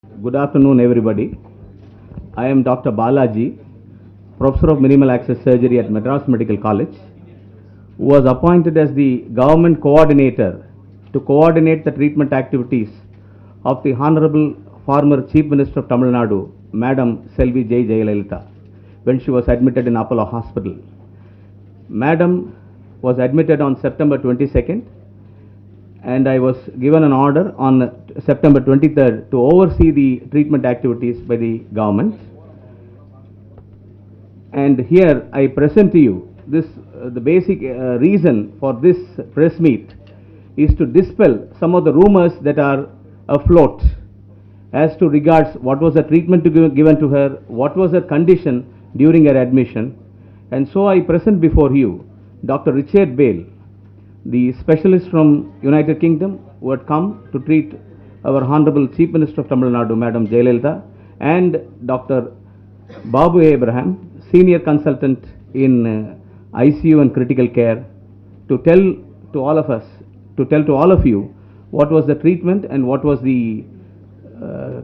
Good afternoon, everybody. I am Dr. Balaji, Professor of Minimal Access Surgery at Madras Medical College, who was appointed as the government coordinator to coordinate the treatment activities of the Honorable former Chief Minister of Tamil Nadu, Madam Selvi J. Jayalalitha, when she was admitted in Apollo Hospital. Madam was admitted on September 22nd, and I was given an order on September 23rd to oversee the treatment activities by the government. And here I present to you this the basic reason for this press meet is to dispel some of the rumors that are afloat as to regards what was the treatment given to her, what was her condition during her admission. And so I present before you Dr. Richard Bale, the specialist from United Kingdom who had come to treat our Honorable Chief Minister of Tamil Nadu, Madam Jayalalitha, and Dr. Babu Abraham, Senior Consultant in ICU and Critical Care, to tell to all of us, to tell to all of you what was the treatment and what was the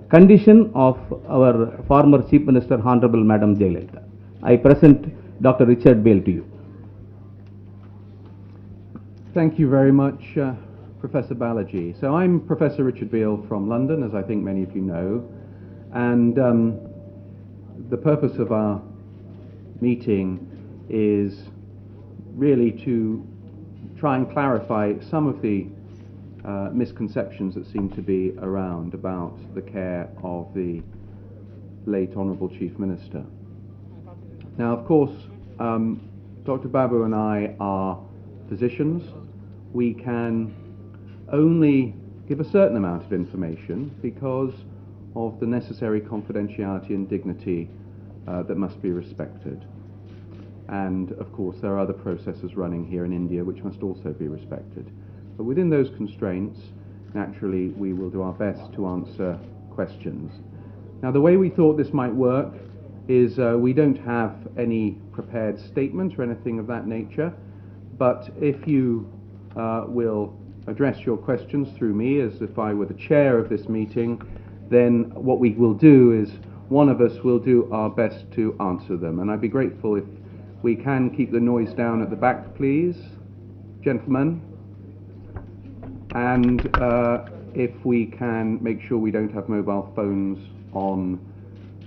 condition of our former Chief Minister, Honorable Madam Jayalalitha. I present Dr. Richard Bale to you. Thank you very much, Professor Balaji. So I'm Professor Richard Beale from London, as I think many of you know, and the purpose of our meeting is really to try and clarify some of the misconceptions that seem to be around about the care of the late Honourable Chief Minister. Now, of course, Dr. Babu and I are physicians. We can only give a certain amount of information because of the necessary confidentiality and dignity that must be respected. And of course there are other processes running here in India which must also be respected. But within those constraints, naturally, we will do our best to answer questions. Now, the way we thought this might work is we don't have any prepared statements or anything of that nature, but if you will address your questions through me as if I were the chair of this meeting, then what we will do is one of us will do our best to answer them. And I'd be grateful if we can keep the noise down at the back, please, gentlemen. And if we can make sure we don't have mobile phones on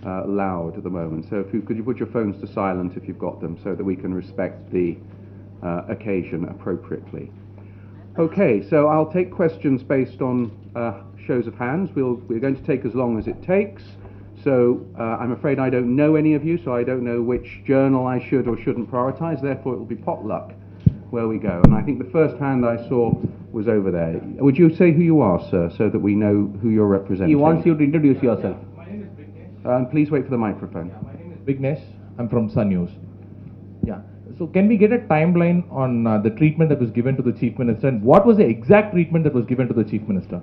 loud at the moment. So could you put your phones to silent if you've got them, so that we can respect the occasion appropriately. Okay, so I'll take questions based on shows of hands. We're going to take as long as it takes. So I'm afraid I don't know any of you, so I don't know which journal I should or shouldn't prioritize. Therefore, it will be potluck where we go. And I think the first hand I saw was over there. Would you say who you are, sir, so that we know who you're representing? He wants you to introduce yourself. My name is Vignesh. Please wait for the microphone. My name is Vignesh. I'm from Sun News. Yeah. So can we get a timeline on the treatment that was given to the Chief Minister, and what was the exact treatment that was given to the Chief Minister?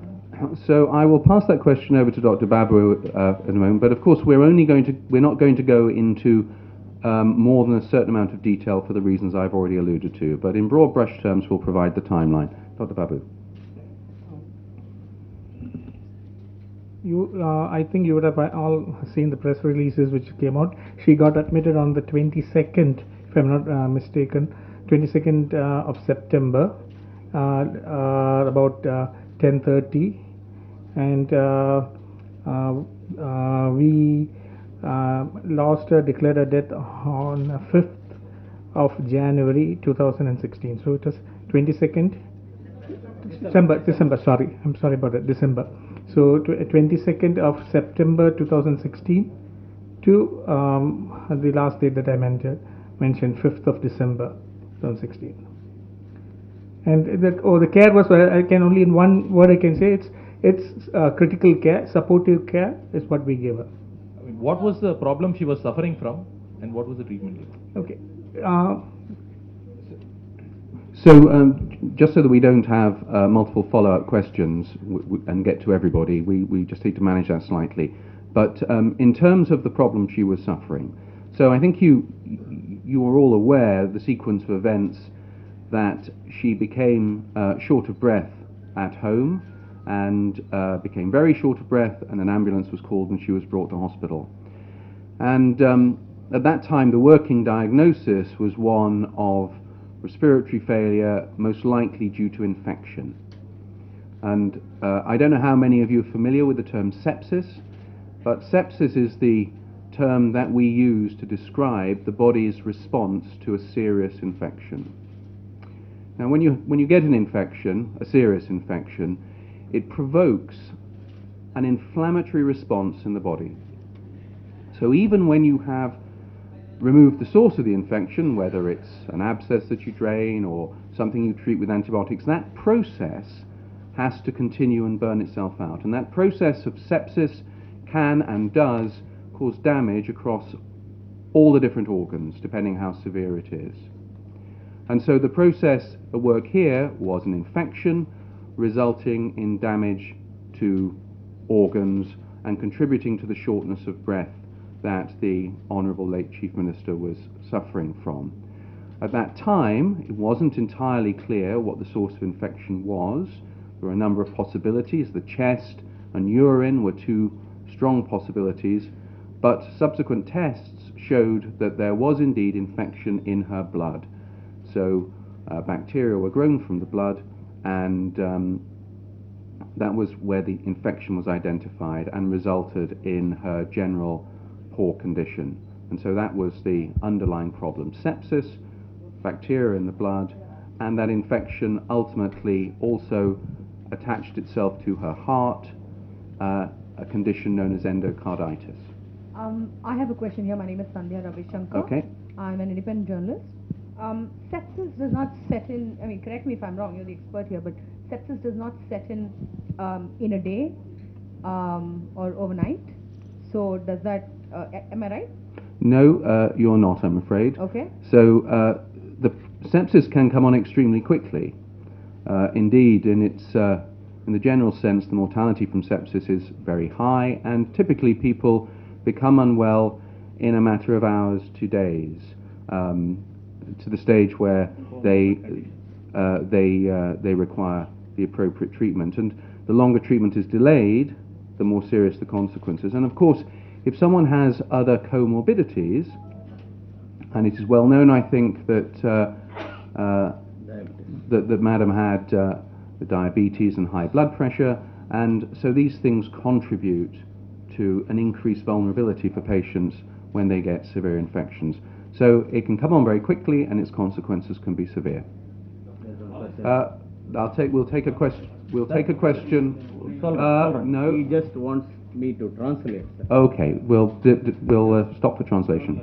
So I will pass that question over to Dr. Babu in a moment. But of course, we're not going to go into more than a certain amount of detail for the reasons I've already alluded to. But in broad brush terms, we'll provide the timeline. Dr. Babu. I think you would have all seen the press releases which came out. She got admitted on the 22nd, if I'm not mistaken, 22nd of September, about 10:30, and we lost her, declared her death on 5th of January 2016. So it was 22nd December. Sorry, I'm sorry about that. December. So 22nd of September 2016 to the last date that I mentioned, 5th of December 2016. And the care was, I can only in one word I can say, it's critical care, supportive care is what we gave her. I mean, what was the problem she was suffering from, and what was the treatment given? Okay. So just so that we don't have multiple follow-up questions and get to everybody, we just need to manage that slightly. But in terms of the problem she was suffering, so I think you are all aware of the sequence of events, that she became short of breath at home, and became very short of breath, and an ambulance was called and she was brought to hospital. And at that time the working diagnosis was one of respiratory failure, most likely due to infection. And I don't know how many of you are familiar with the term sepsis, but sepsis is the term that we use to describe the body's response to a serious infection. Now, when you get an infection, a serious infection, it provokes an inflammatory response in the body. So even when you have removed the source of the infection, whether it's an abscess that you drain or something you treat with antibiotics, that process has to continue and burn itself out. And that process of sepsis can and does cause damage across all the different organs, depending how severe it is. And so the process at work here was an infection resulting in damage to organs and contributing to the shortness of breath that the Honourable late Chief Minister was suffering from. At that time, it wasn't entirely clear what the source of infection was. There were a number of possibilities. The chest and urine were two strong possibilities, but subsequent tests showed that there was indeed infection in her blood. So bacteria were grown from the blood, and that was where the infection was identified and resulted in her general poor condition. And so that was the underlying problem: sepsis, bacteria in the blood, and that infection ultimately also attached itself to her heart, a condition known as endocarditis. I have a question here. My name is Sandhya Ravishankar. Okay. I'm an independent journalist. Sepsis does not set in, I mean, correct me if I'm wrong, you're the expert here, but sepsis does not set in a day or overnight. So does that, am I right? No, you're not, I'm afraid. Okay. So the sepsis can come on extremely quickly. Indeed, in the general sense, the mortality from sepsis is very high, and typically people become unwell in a matter of hours to days, to the stage where they require the appropriate treatment. And the longer treatment is delayed, the more serious the consequences. And of course, if someone has other comorbidities, and it is well known, I think, that that Madam had the diabetes and high blood pressure, and so these things contribute to an increased vulnerability for patients when they get severe infections. So it can come on very quickly, and its consequences can be severe. We'll take a question. We'll take a question. No. He just wants me to translate, sir. Okay, we'll stop the translation.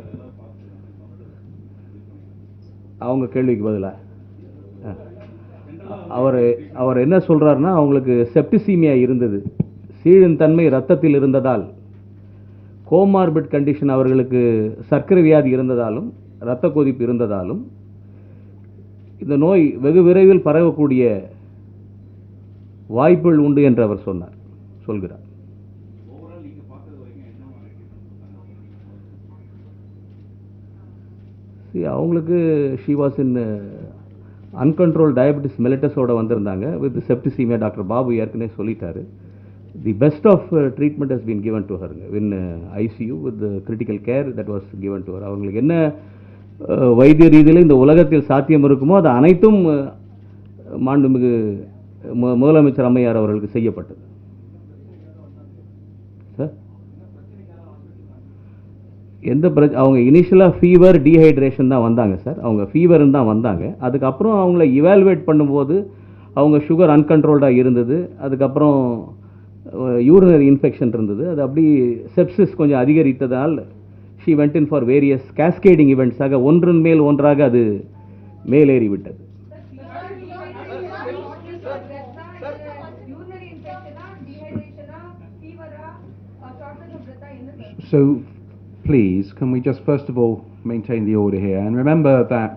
அவங்க கேள்விக்கு பதிலா அவர் என்ன சொல்றாருன்னா, அவங்களுக்கு septicaemia இருந்தது, சீழின் தன்மை ரத்தத்தில் இருந்ததால், கோமார்பிட் கண்டிஷன் அவர்களுக்கு சர்க்கரை வியாதி இருந்ததாலும் இரத்த கொதிப்பு இருந்ததாலும் இந்த நோய் வெகு விரைவில் பரவக்கூடிய வாய்ப்புகள் உண்டு என்று அவர் சொல்கிறார். அவங்களுக்கு she was in uncontrolled diabetes மெலிட்டஸோட வந்திருந்தாங்க வித் செப்டிசீமியா. டாக்டர் பாபு ஏற்கனவே சொல்லிட்டாரு. The best of treatment has been given to her in ICU with critical care that was given to her. அவங்களுக்கு என்ன வைத்திய ரீதியில் இந்த உலகத்தில் சாத்தியம் இருக்குமோ அது அனைத்தும் மாண்புமிகு முதலமைச்சர் அம்மையார் அவர்களுக்கு செய்யப்பட்டது. சார், எந்த அவங்க இனிஷியலாக ஃபீவர் டீஹைட்ரேஷன் தான் வந்தாங்க சார். அவங்க ஃபீவர்னு தான் வந்தாங்க. அதுக்கப்புறம் அவங்கள இவால்வேட் பண்ணும்போது அவங்க சுகர் அன்கண்ட்ரோல்டாக இருந்தது. அதுக்கப்புறம் யூரினரி இன்ஃபெக்ஷன் இருந்தது. அது அப்படி செப்சிஸ் கொஞ்சம் அதிகரித்ததால் she went in for various cascading இவெண்ட்ஸாக ஒன்றின் மேல் ஒன்றாக அது மேலேறிவிட்டது. So, please, can we just first of all maintain the order here? And remember that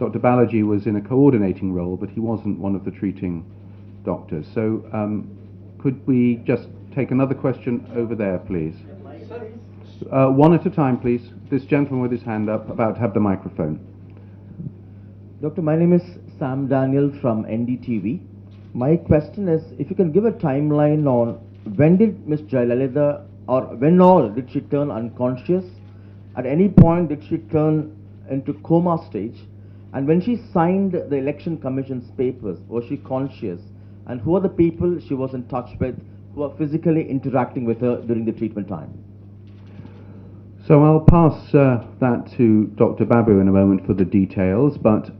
Dr. Balaji was in a coordinating role, but he wasn't one of the treating doctors. So, could we just take another question over there, please? One at a time, please. This gentleman with his hand up, about to have the microphone. Doctor, my name is Sam Daniel from NDTV. My question is, if you can give a timeline on when did Miss Jayalalitha, or when all did she turn unconscious? At any point did she turn into coma stage? And when she signed the election commission's papers, was she conscious? And who are the people she was in touch with who are physically interacting with her during the treatment time? So I'll pass that to Dr. Babu in a moment for the details, but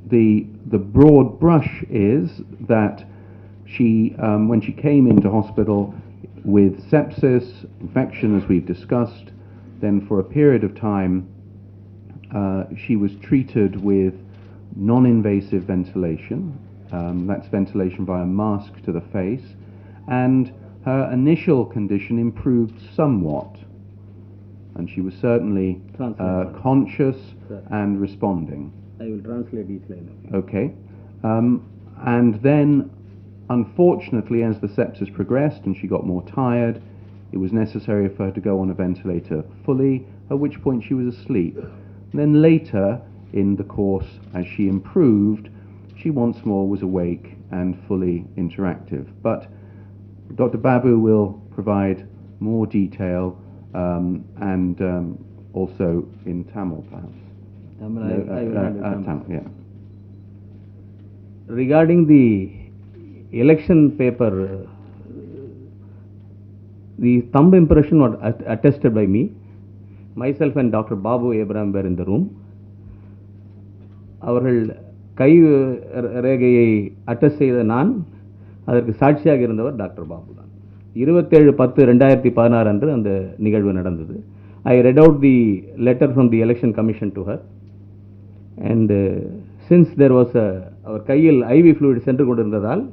the broad brush is that she, when she came into hospital with sepsis, infection as we've discussed, then for a period of time she was treated with non-invasive ventilation, that's ventilation via mask to the face, and her initial condition improved somewhat, and she was certainly conscious and responding. I will translate each line. Okay. And then, unfortunately, as the sepsis progressed and she got more tired, it was necessary for her to go on a ventilator fully, at which point she was asleep. And then later in the course, as she improved, she once more was awake and fully interactive. But Dr. Babu will provide more detail and also in Tamil, perhaps. Tamil, yeah. Regarding the election paper, the thumb impression was attested by me. Myself and Dr. Babu Abraham were in the room. அவர்கள் கை ரேகையை attest செய்த நான், அதற்கு சாட்சியாக இருந்தவர் doctor Babu தான். 27/10/2016 அன்று அந்த நிகழ்வு நடந்தது. I read out the letter from the election commission to her, and since there was அவர் கையில் IV fluid சென்று கொண்டிருந்ததால்,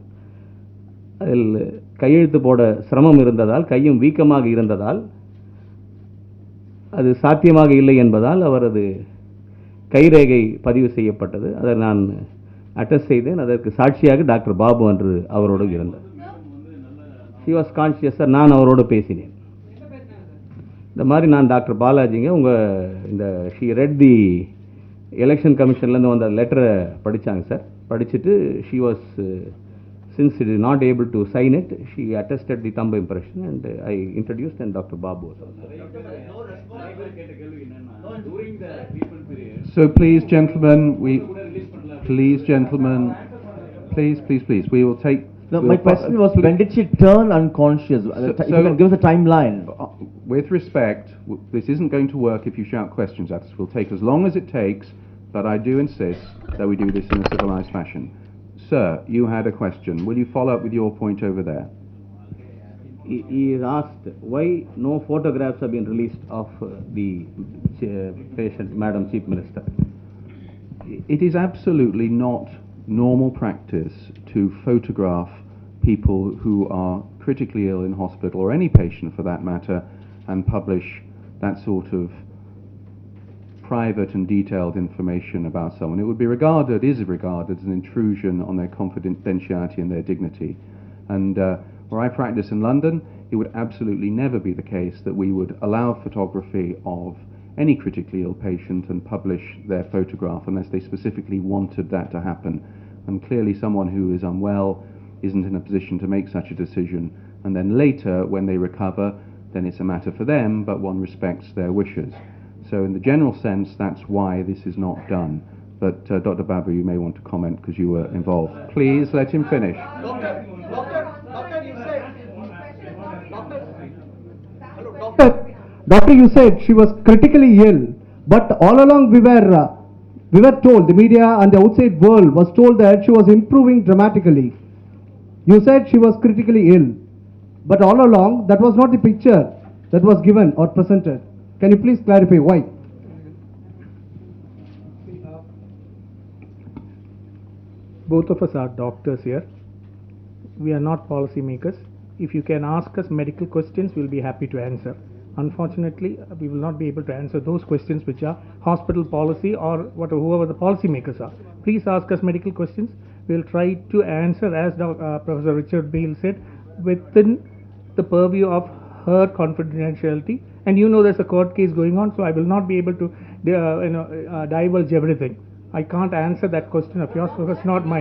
அதில் கையெழுத்து போட சிரமம் இருந்ததால், கையும் வீக்கமாக இருந்ததால், அது சாத்தியமாக இல்லை என்பதால் அவரது கைரேகை பதிவு செய்யப்பட்டது. அதை நான் அட்டஸ்ட் செய்தேன். அதற்கு சாட்சியாக டாக்டர் பாபு அன்று அவரோடு இருந்தார். She was conscious, sir. நான் அவரோடு பேசினேன். இந்த மாதிரி நான் டாக்டர் பாலாஜிங்க இந்த ஷீ ரெட் தி எலெக்ஷன் கமிஷன்லேருந்து வந்த லெட்டரை படித்தாங்க சார். படிச்சுட்டு she was since it is not able to sign it, she attested the thumb impression, and I introduced, and Dr. Babu was also. So please, gentlemen, please, we will take. No, my question was, when did she turn unconscious? If you can give us a timeline. With respect, this isn't going to work if you shout questions at us. We'll take as long as it takes, but I do insist that we do this in a civilized fashion. Sir, you had a question. Will you follow up with your point over there? He is asked why no photographs have been released of the patient, Madam Chief Minister. It is absolutely not normal practice to photograph people who are critically ill in hospital, or any patient for that matter, and publish that sort of private and detailed information about someone. It would be regarded, is regarded as an intrusion on their confidentiality and their dignity. And where I practice in London, it would absolutely never be the case that we would allow photography of any critically ill patient and publish their photograph unless they specifically wanted that to happen. And clearly someone who is unwell isn't in a position to make such a decision, and then later, when they recover, then it's a matter for them, but one respects their wishes. So in the general sense, that's why this is not done. But Dr. Babu, you may want to comment because you were involved. Please let him finish. Doctor, you said she was critically ill, but all along we were told, the media and the outside world was told that she was improving dramatically. You said she was critically ill, but all along that was not the picture that was given or presented. Can you please clarify why? Both of us are doctors here. We are not policy makers. If you can ask us medical questions, we'll be happy to answer. Unfortunately, we will not be able to answer those questions which are hospital policy or whoever the policy makers are. Please ask us medical questions. We'll try to answer, as Professor Richard Beale said, within the purview of her confidentiality. And there's a court case going on, so I will not be able to divulge everything. I can't answer that question of yours because it's not my.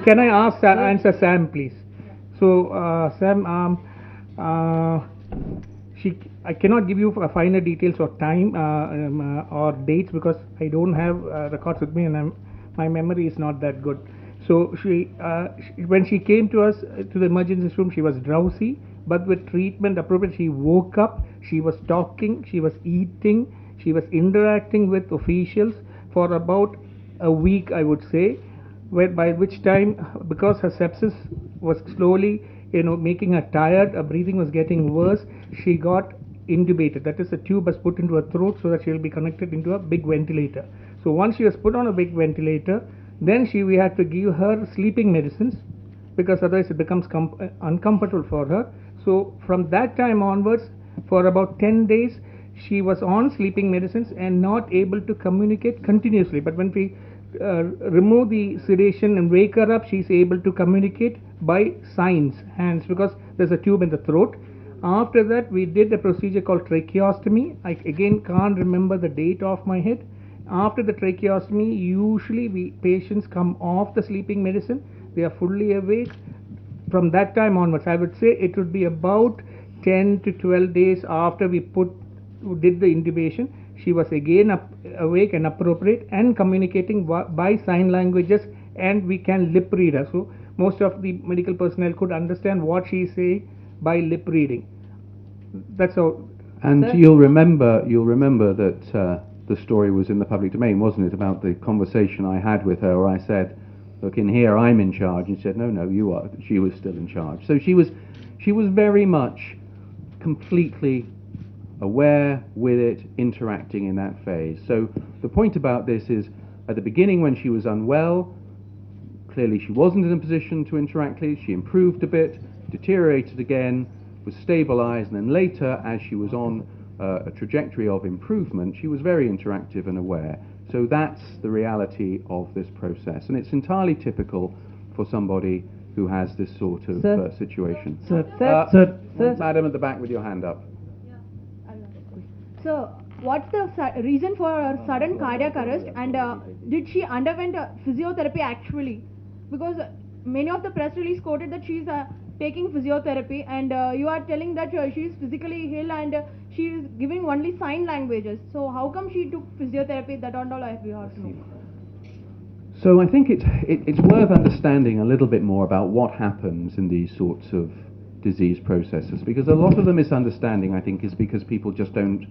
can I ask answer Sam, please? So, Sam, I cannot give you finer details or time or dates because I don't have records with me, and my memory is not that good. So when she came to us to the emergency room, she was drowsy, but with treatment appropriate, she woke up. She was talking, she was eating, she was interacting with officials for about a week, I would say, by which time, because her sepsis was slowly, making her tired, her breathing was getting worse, she got intubated. That is, a tube was put into her throat so that she will be connected into a big ventilator. So once she was put on a big ventilator, then we had to give her sleeping medicines because otherwise it becomes uncomfortable for her. So from that time onwards, for about 10 days, she was on sleeping medicines and not able to communicate continuously. But when we remove the sedation and wake her up, she's able to communicate by signs, hands, because there's a tube in the throat. After that, we did a procedure called tracheostomy. I again can't remember the date off my head. After the tracheostomy, usually patients come off the sleeping medicine. They are fully awake. From that time onwards, I would say it would be about 10 to 12 days after we did the intubation. She was again awake and appropriate and communicating by sign languages, and we can lip read her. So most of the medical personnel could understand what she is saying by lip reading. That's all. And you'll remember that the story was in the public domain, wasn't it, about the conversation I had with her where I said, look, in here I'm in charge, and she said, no, you are. She was still in charge. So she was very much completely aware with it, interacting in that phase. So the point about this is, at the beginning when she was unwell, clearly she wasn't in a position to interact. She improved a bit, deteriorated again, was stabilized, and then later, as she was on a trajectory of improvement, she was very interactive and aware. So that's the reality of this process, and it's entirely typical for somebody who has this sort of situation. Sir. Madam at the back with your hand up. So, what's the reason for her sudden cardiac arrest, and did she underwent physiotherapy actually? Because many of the press release quoted that she's taking physiotherapy, and you are telling that she is physically ill and she is giving only sign languages. So how come she took physiotherapy? That and all I have to know. So I think it's worth understanding a little bit more about what happens in these sorts of disease processes, because a lot of the misunderstanding, I think, is because people just don't,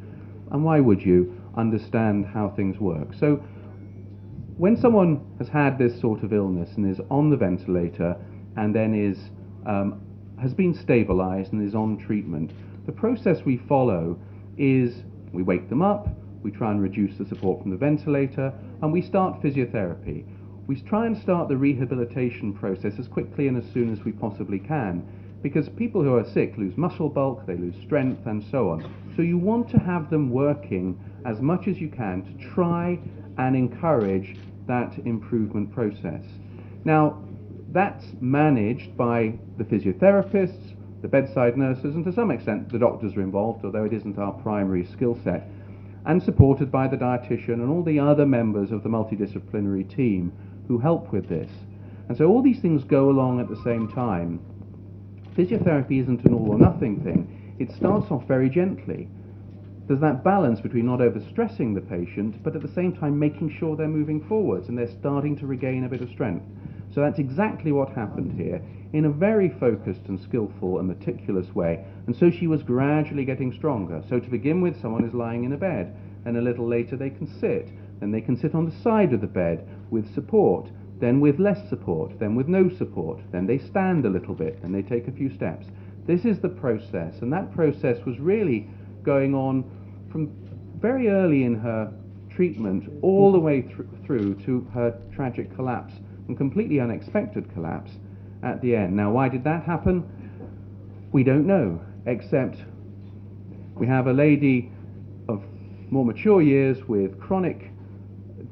and why would you, understand how things work. So when someone has had this sort of illness and is on the ventilator and then has been stabilized and is on treatment, the process we follow is we wake them up, we try and reduce the support from the ventilator, and we start physiotherapy. We try and start the rehabilitation process as quickly and as soon as we possibly can, because people who are sick lose muscle bulk, they lose strength, and so on. So you want to have them working as much as you can to try and encourage that improvement process. Now, that's managed by the physiotherapists, the bedside nurses, and to some extent the doctors are involved, although it isn't our primary skill set, and supported by the dietitian and all the other members of the multidisciplinary team who help with this. And so all these things go along at the same time. Physiotherapy isn't an all or nothing thing. It starts off very gently. There's that balance between not overstressing the patient, but at the same time making sure they're moving forwards and they're starting to regain a bit of strength. So that's exactly what happened here, in a very focused and skillful and meticulous way. And so she was gradually getting stronger. So to begin with, someone is lying in a bed, and a little later they can sit. Then they can sit on the side of the bed with support, then with less support, then with no support. Then they stand a little bit, and they take a few steps. This is the process, and that process was really going on from very early in her treatment all the way through to her tragic collapse, and completely unexpected collapse at the end. Now, why did that happen? We don't know, except we have a lady of more mature years with chronic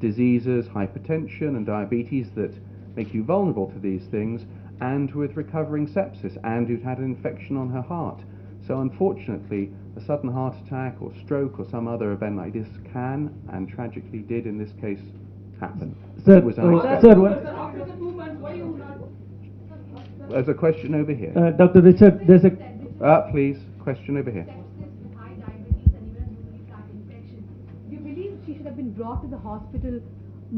diseases, hypertension and diabetes that make you vulnerable to these things, and with recovering sepsis, and who'd had an infection on her heart. So unfortunately, a sudden heart attack or stroke or some other event like this can, and tragically did in this case, happen. Sir, It was unexpected. sir, After the 2 months, why you not There's a question over here. Dr. Richard, there's a Please, question over here. High diabetes and even a urinary tract infection. Do you believe she should have been brought to the hospital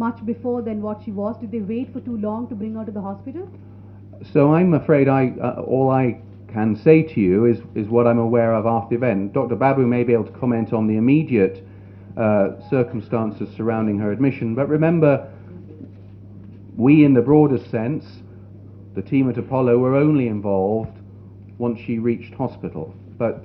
much before than what she was? Did they wait for too long to bring her to the hospital? So I'm afraid all I can say to you is what I'm aware of after the event. Dr. Babu may be able to comment on the immediate circumstances surrounding her admission, but remember, we in the broader sense, the team at Apollo, were only involved once she reached hospital. But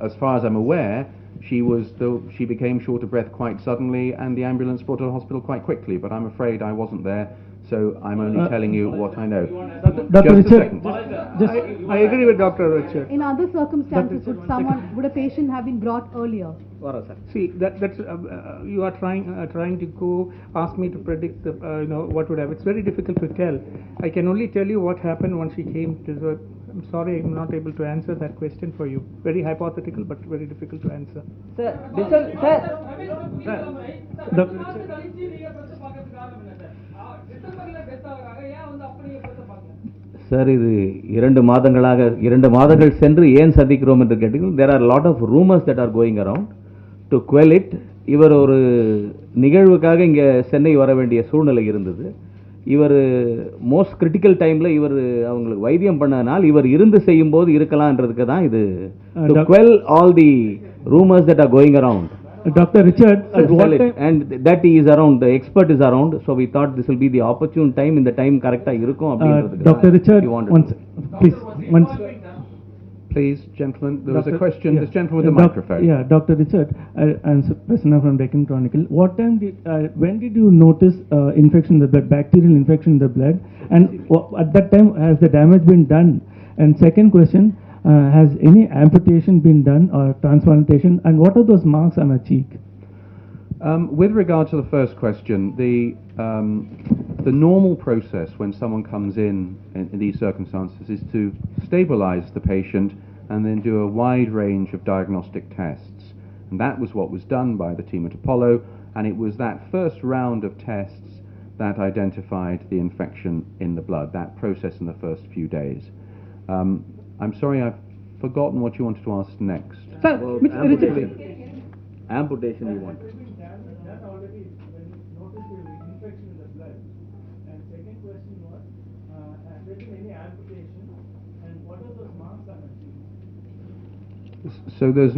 as far as I'm aware, she became short of breath quite suddenly, and the ambulance brought her to hospital quite quickly. But I'm afraid I wasn't there, so I'm only telling you what I know. Dr. Just a Richard, second. I agree with Dr. Richard. In other circumstances, would a patient have been brought earlier? See, that's you are trying to go ask me to predict the what would happen. It's very difficult to tell. I can only tell you what happened when she came to the. I'm sorry, I'm not able to answer that question for you. Very hypothetical, but very difficult to answer. Dr. Sir, இது 2 மாதங்கள் சென்று ஏன் சந்திக்கிறோம் என்று கேட்டீங்கன்னா, there are a lot of rumors that are going around. To quell it, இவர் ஒரு நிகழ்வுக்காக இங்கே சென்னை வர வேண்டிய சூழ்நிலை இருந்தது. இவர் மோஸ்ட் கிரிட்டிக்கல் டைமில் இவர் அவங்களுக்கு வைத்தியம் பண்ணதுனால் இவர் இருந்து செய்யும்போது இருக்கலாம்ன்றதுக்கு தான் இது. To quell all the rumors that are going around. Dr. Richard, at what time? And that he is around, the expert is around, so we thought this will be the opportune time, in the time correct irukum அப்படின்றதுக்கு. Dr. Richard, Please, gentlemen, there was a question. Yeah. This gentleman with the microphone. Yeah, Dr. Richard, I'm Prasanna from Deccan Chronicle. When did you notice infection in the blood, bacterial infection in the blood? And at that time, has the damage been done? And second question, has any amputation been done or transplantation? And what are those marks on her cheek? With regard to the first question, the normal process when someone comes in these circumstances is to stabilize the patient and then do a wide range of diagnostic tests. And that was what was done by the team at Apollo, and it was that first round of tests that identified the infection in the blood, that process in the first few days. I'm sorry, I've forgotten what you wanted to ask next. Sir, Amputation you want. That already, when you noticed the infection in the blood. And second question was, has there been any amputation? And what are those marks on her cheek? So there was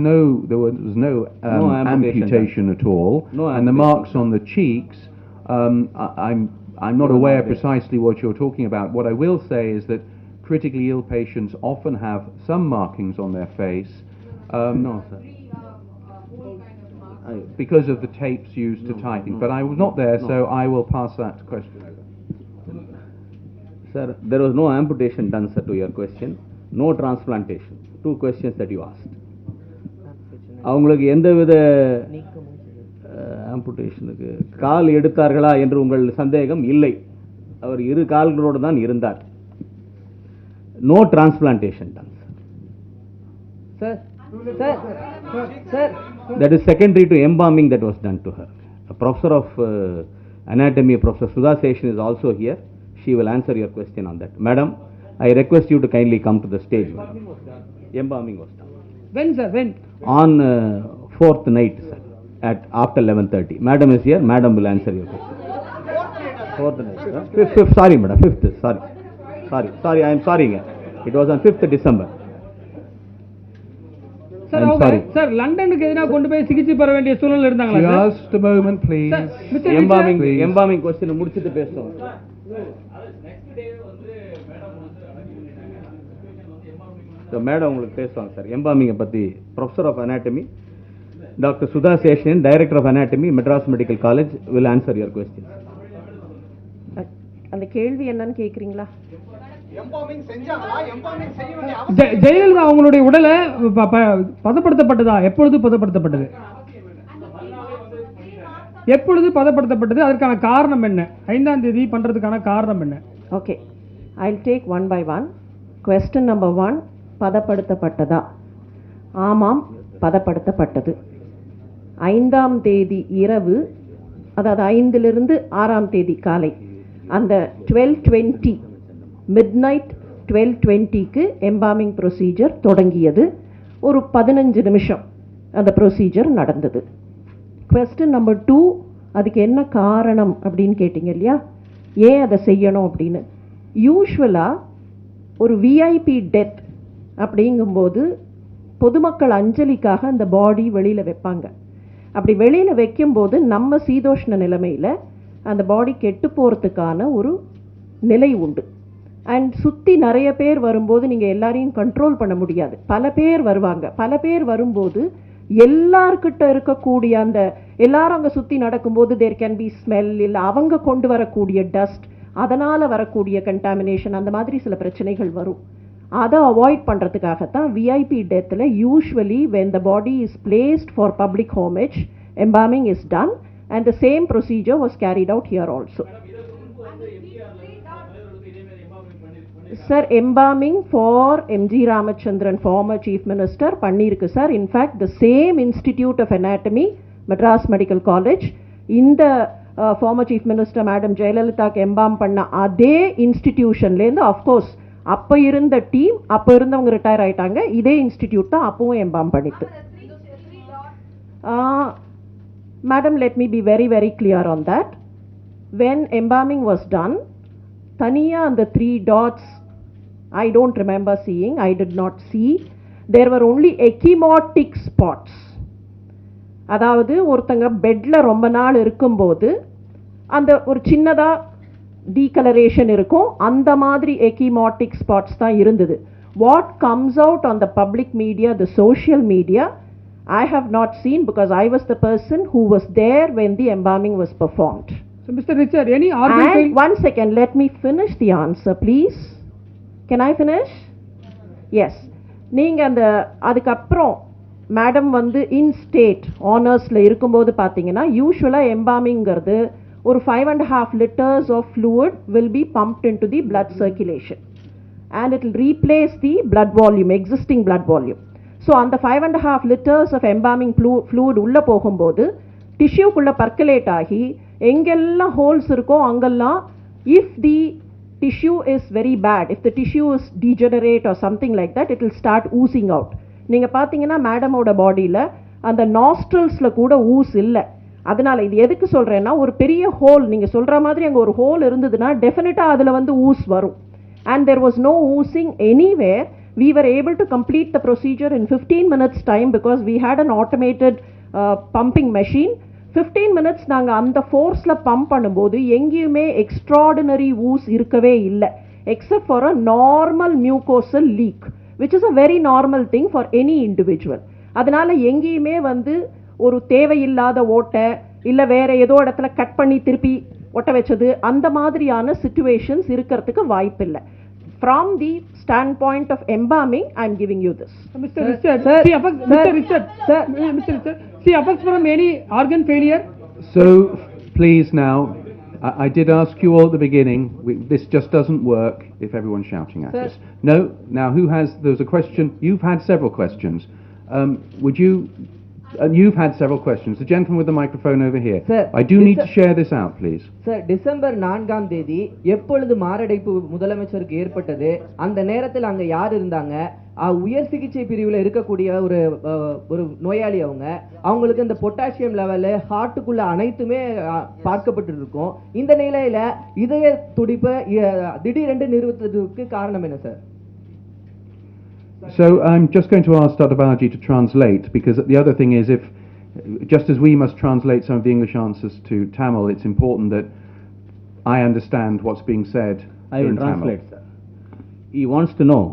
no amputation at all, No and the amputation. marks on the cheeks. I'm not aware precisely what you're talking about. What I will say is that critically ill patients often have some markings on their face. No, sir. Because of the tapes used to typing. But I was not there, so I will pass that question over. Sir, there was no amputation done, sir, to your question. No transplantation. 2 questions that you asked. அவங்களுக்கு எந்தவித ஆம்புடேஷனுக்கு கால் எடுத்தார்களா என்று உங்கள் சந்தேகம் இல்லை. அவர் 2 கால்களோடு தான் இருந்தார். No transplantation done, sir. Sir. That is secondary to embalming that was done to her. A professor of anatomy, Professor Sudha Seshan, is also here. She will answer your question on that. Madam, I request you to kindly come to the stage. Embalming was done. When, sir? When? On 4th night, sir, at after 11:30. Madam is here. Madam will answer your question. 4th night. 5th. Sorry, madam. 5th. Sorry. I am sorry. It was on 5th December. Sir, I'm sorry. sir, லண்டனுக்கு எதனா கொண்டு போய் சிகிச்சை பெற வேண்டிய சூழல் இருந்தாங்களா sir? Just a moment, please. Embalming question முடிச்சிட்டு பேசுவோம். So மேடம் உங்களுக்கு பேசுவாங்க சார். எம்பாமிங்கை பற்றி professor of anatomy doctor Sudha Seshan, director of anatomy, Madras medical college will answer your question. அந்த கேள்வி என்னன்னு கேக்குறீங்களா? ஜெயலலிதா அவங்களுடைய உடலை பதப்படுத்தப்பட்டதா? எப்பொழுது பதப்படுத்தப்பட்டது? அதற்கான காரணம் என்ன? 5ஆம் தேதி பண்றதுக்கான காரணம் என்ன? Okay, I'll take one by one. Question number 1, பதப்படுத்தப்பட்டதா? ஆமாம், பதப்படுத்தப்பட்டது. 5ஆம் தேதி இரவு, அதாவது 5லிருந்து 6ஆம் தேதி காலை, அந்த 12:20 midnight 12:20க்கு எம்பாமிங் ப்ரொசீஜர் தொடங்கியது. ஒரு 15 நிமிஷம் அந்த ப்ரொசீஜர் நடந்தது. கொஸ்டின் நம்பர் 2, அதுக்கு என்ன காரணம் அப்படின்னு கேட்டிங்க இல்லையா, ஏன் அதை செய்யணும் அப்படின்னு. யூஸ்வலாக ஒரு விஐபி டெத் அப்படிங்கும்போது பொதுமக்கள் அஞ்சலிக்காக அந்த பாடி வெளியில் வைப்பாங்க. அப்படி வெளியில் வைக்கும்போது நம்ம சீதோஷ்ண நிலைமையில் அந்த பாடி கெட்டு போகிறதுக்கான ஒரு நிலை உண்டு. அண்ட் சுற்றி நிறைய பேர் வரும்போது நீங்கள் எல்லாரையும் கண்ட்ரோல் பண்ண முடியாது. பல பேர் வருவாங்க. பல பேர் வரும்போது எல்லார்கிட்ட இருக்கக்கூடிய அந்த எல்லாரும் அங்கே சுற்றி நடக்கும்போது தேர் கேன் பி ஸ்மெல், இல்லை அவங்க கொண்டு வரக்கூடிய டஸ்ட், அதனால் வரக்கூடிய கண்டாமினேஷன், அந்த மாதிரி சில பிரச்சனைகள் வரும். அதை அவாய்ட் பண்ணுறதுக்காகத்தான் விஐபி டெத்தில் usually when the body is placed for public homage embalming is done, and the same procedure was carried out here also. Sir, embalming for MG Ramachandran, former chief minister, பண்ணிருக்கு sir. In fact, the same Institute of Anatomy, Madras Medical College, இந்த former chief minister Madam Jayalalithaக்கு embalm பண்ண அதே இன்ஸ்டிடியூஷன்லேருந்து, of course அப்போ இருந்த team, அப்போ இருந்தவங்க retire ஆயிட்டாங்க, இதே இன்ஸ்டிடியூட் தான் அப்பவும் எம்பாம் பண்ணிட்டு. Madam, let me be very, very clear on that. When embalming was done, Taniya and the 3 dots, I don't remember seeing, I did not see. There were only ecchymotic spots. அதாவது ஒருத்தங்க பெட்டில் ரொம்ப நாள் இருக்கும்போது அந்த ஒரு சின்னதாக டீகலரேஷன் இருக்கும், அந்த மாதிரி ecchymotic spots தான் இருந்தது. What comes out on the public media, the social media, I have not seen, because I was the person who was there when the embalming was performed. So Mr. Richard, any organ And one second, let me finish the answer, please. Can I finish? Yes. நீங்கள் அந்த அதுக்கப்புறம் madam வந்து இன் state ஆனர்ஸில் இருக்கும்போது பார்த்தீங்கன்னா யூஸ்வலாக எம்பாமிங்கிறது ஒரு 5.5 liters of fluid will be pumped into the blood circulation, and it will replace the blood volume, existing blood volume. So அந்த 5.5 liters of embalming fluid உள்ளே போகும்போது டிஷ்யூக்குள்ளே பர்க்குலேட் ஆகி எங்கெல்லாம் ஹோல்ஸ் இருக்கோ அங்கெல்லாம், if the tissue is very bad, if the tissue is degenerate or something like that, it will start oozing out. நீங்கள் பார்த்தீங்கன்னா மேடமோட பாடியில் அந்த நாஸ்ட்ரல்ஸில் கூட ஊஸ் இல்லை. அதனால் இது எதுக்கு சொல்கிறேன்னா, ஒரு பெரிய ஹோல் நீங்கள் சொல்கிற மாதிரி அங்கே ஒரு ஹோல் இருந்ததுன்னா டெஃபினட்டாக அதில் வந்து ஊஸ் வரும். And there was no oozing anywhere. We were able to complete the procedure in 15 minutes time because we had an automated pumping machine. 15 minutes நாங்கள் அந்த ஃபோர்ஸில் பம்ப் பண்ணும்போது எங்கேயுமே எக்ஸ்ட்ராடினரி ஊஸ் இருக்கவே இல்லை, except for a normal mucosal leak, which is a very normal thing for any individual. அதனால் எங்கேயுமே வந்து ஒரு தேவையில்லாத ஓட்டை இல்லை வேற ஏதோ இடத்துல கட் பண்ணி திருப்பி ஒட்ட வச்சது அந்த மாதிரியான சிச்சுவேஷன்ஸ் இருக்கிறதுக்கு வாய்ப்பு இல்லை. From the standpoint of embalming, I am giving you this. Mr. Richard, Mr. Richard, see, affects from any organ failure. So, please now, I did ask you all at the beginning, this just doesn't work if everyone's shouting at us. No, now there's a question, you've had several questions. You've had several questions. The gentleman with the microphone over here. Sir, I do need to share this out, please. Sir, December 4ஆம் தேதி எப்பொழுது மாரடைப்பு முதலமைச்சருக்கு ஏற்பட்டது, அந்த நேரத்தில் அங்க யார் இருந்தாங்க, உயர் சிகிச்சை பிரிவில் இருக்கக்கூடிய ஒரு நோயாளி அவங்களுக்கு இந்த பொட்டாசியம் லெவல் ஹார்ட்டுக்குள்ள அனைத்துமே பார்க்கப்பட்டு இருக்கும். இந்த நிலையில இதய துடிப்பு திடீரென்று நிறுத்துவதற்கு காரணம் என்ன sir? So I'm just going to ask Dr. Balaji to translate, because the other thing is, if just as we must translate some of the English answers to Tamil, it's important that I understand what's being said in Tamil. I will translate, sir. He wants to know,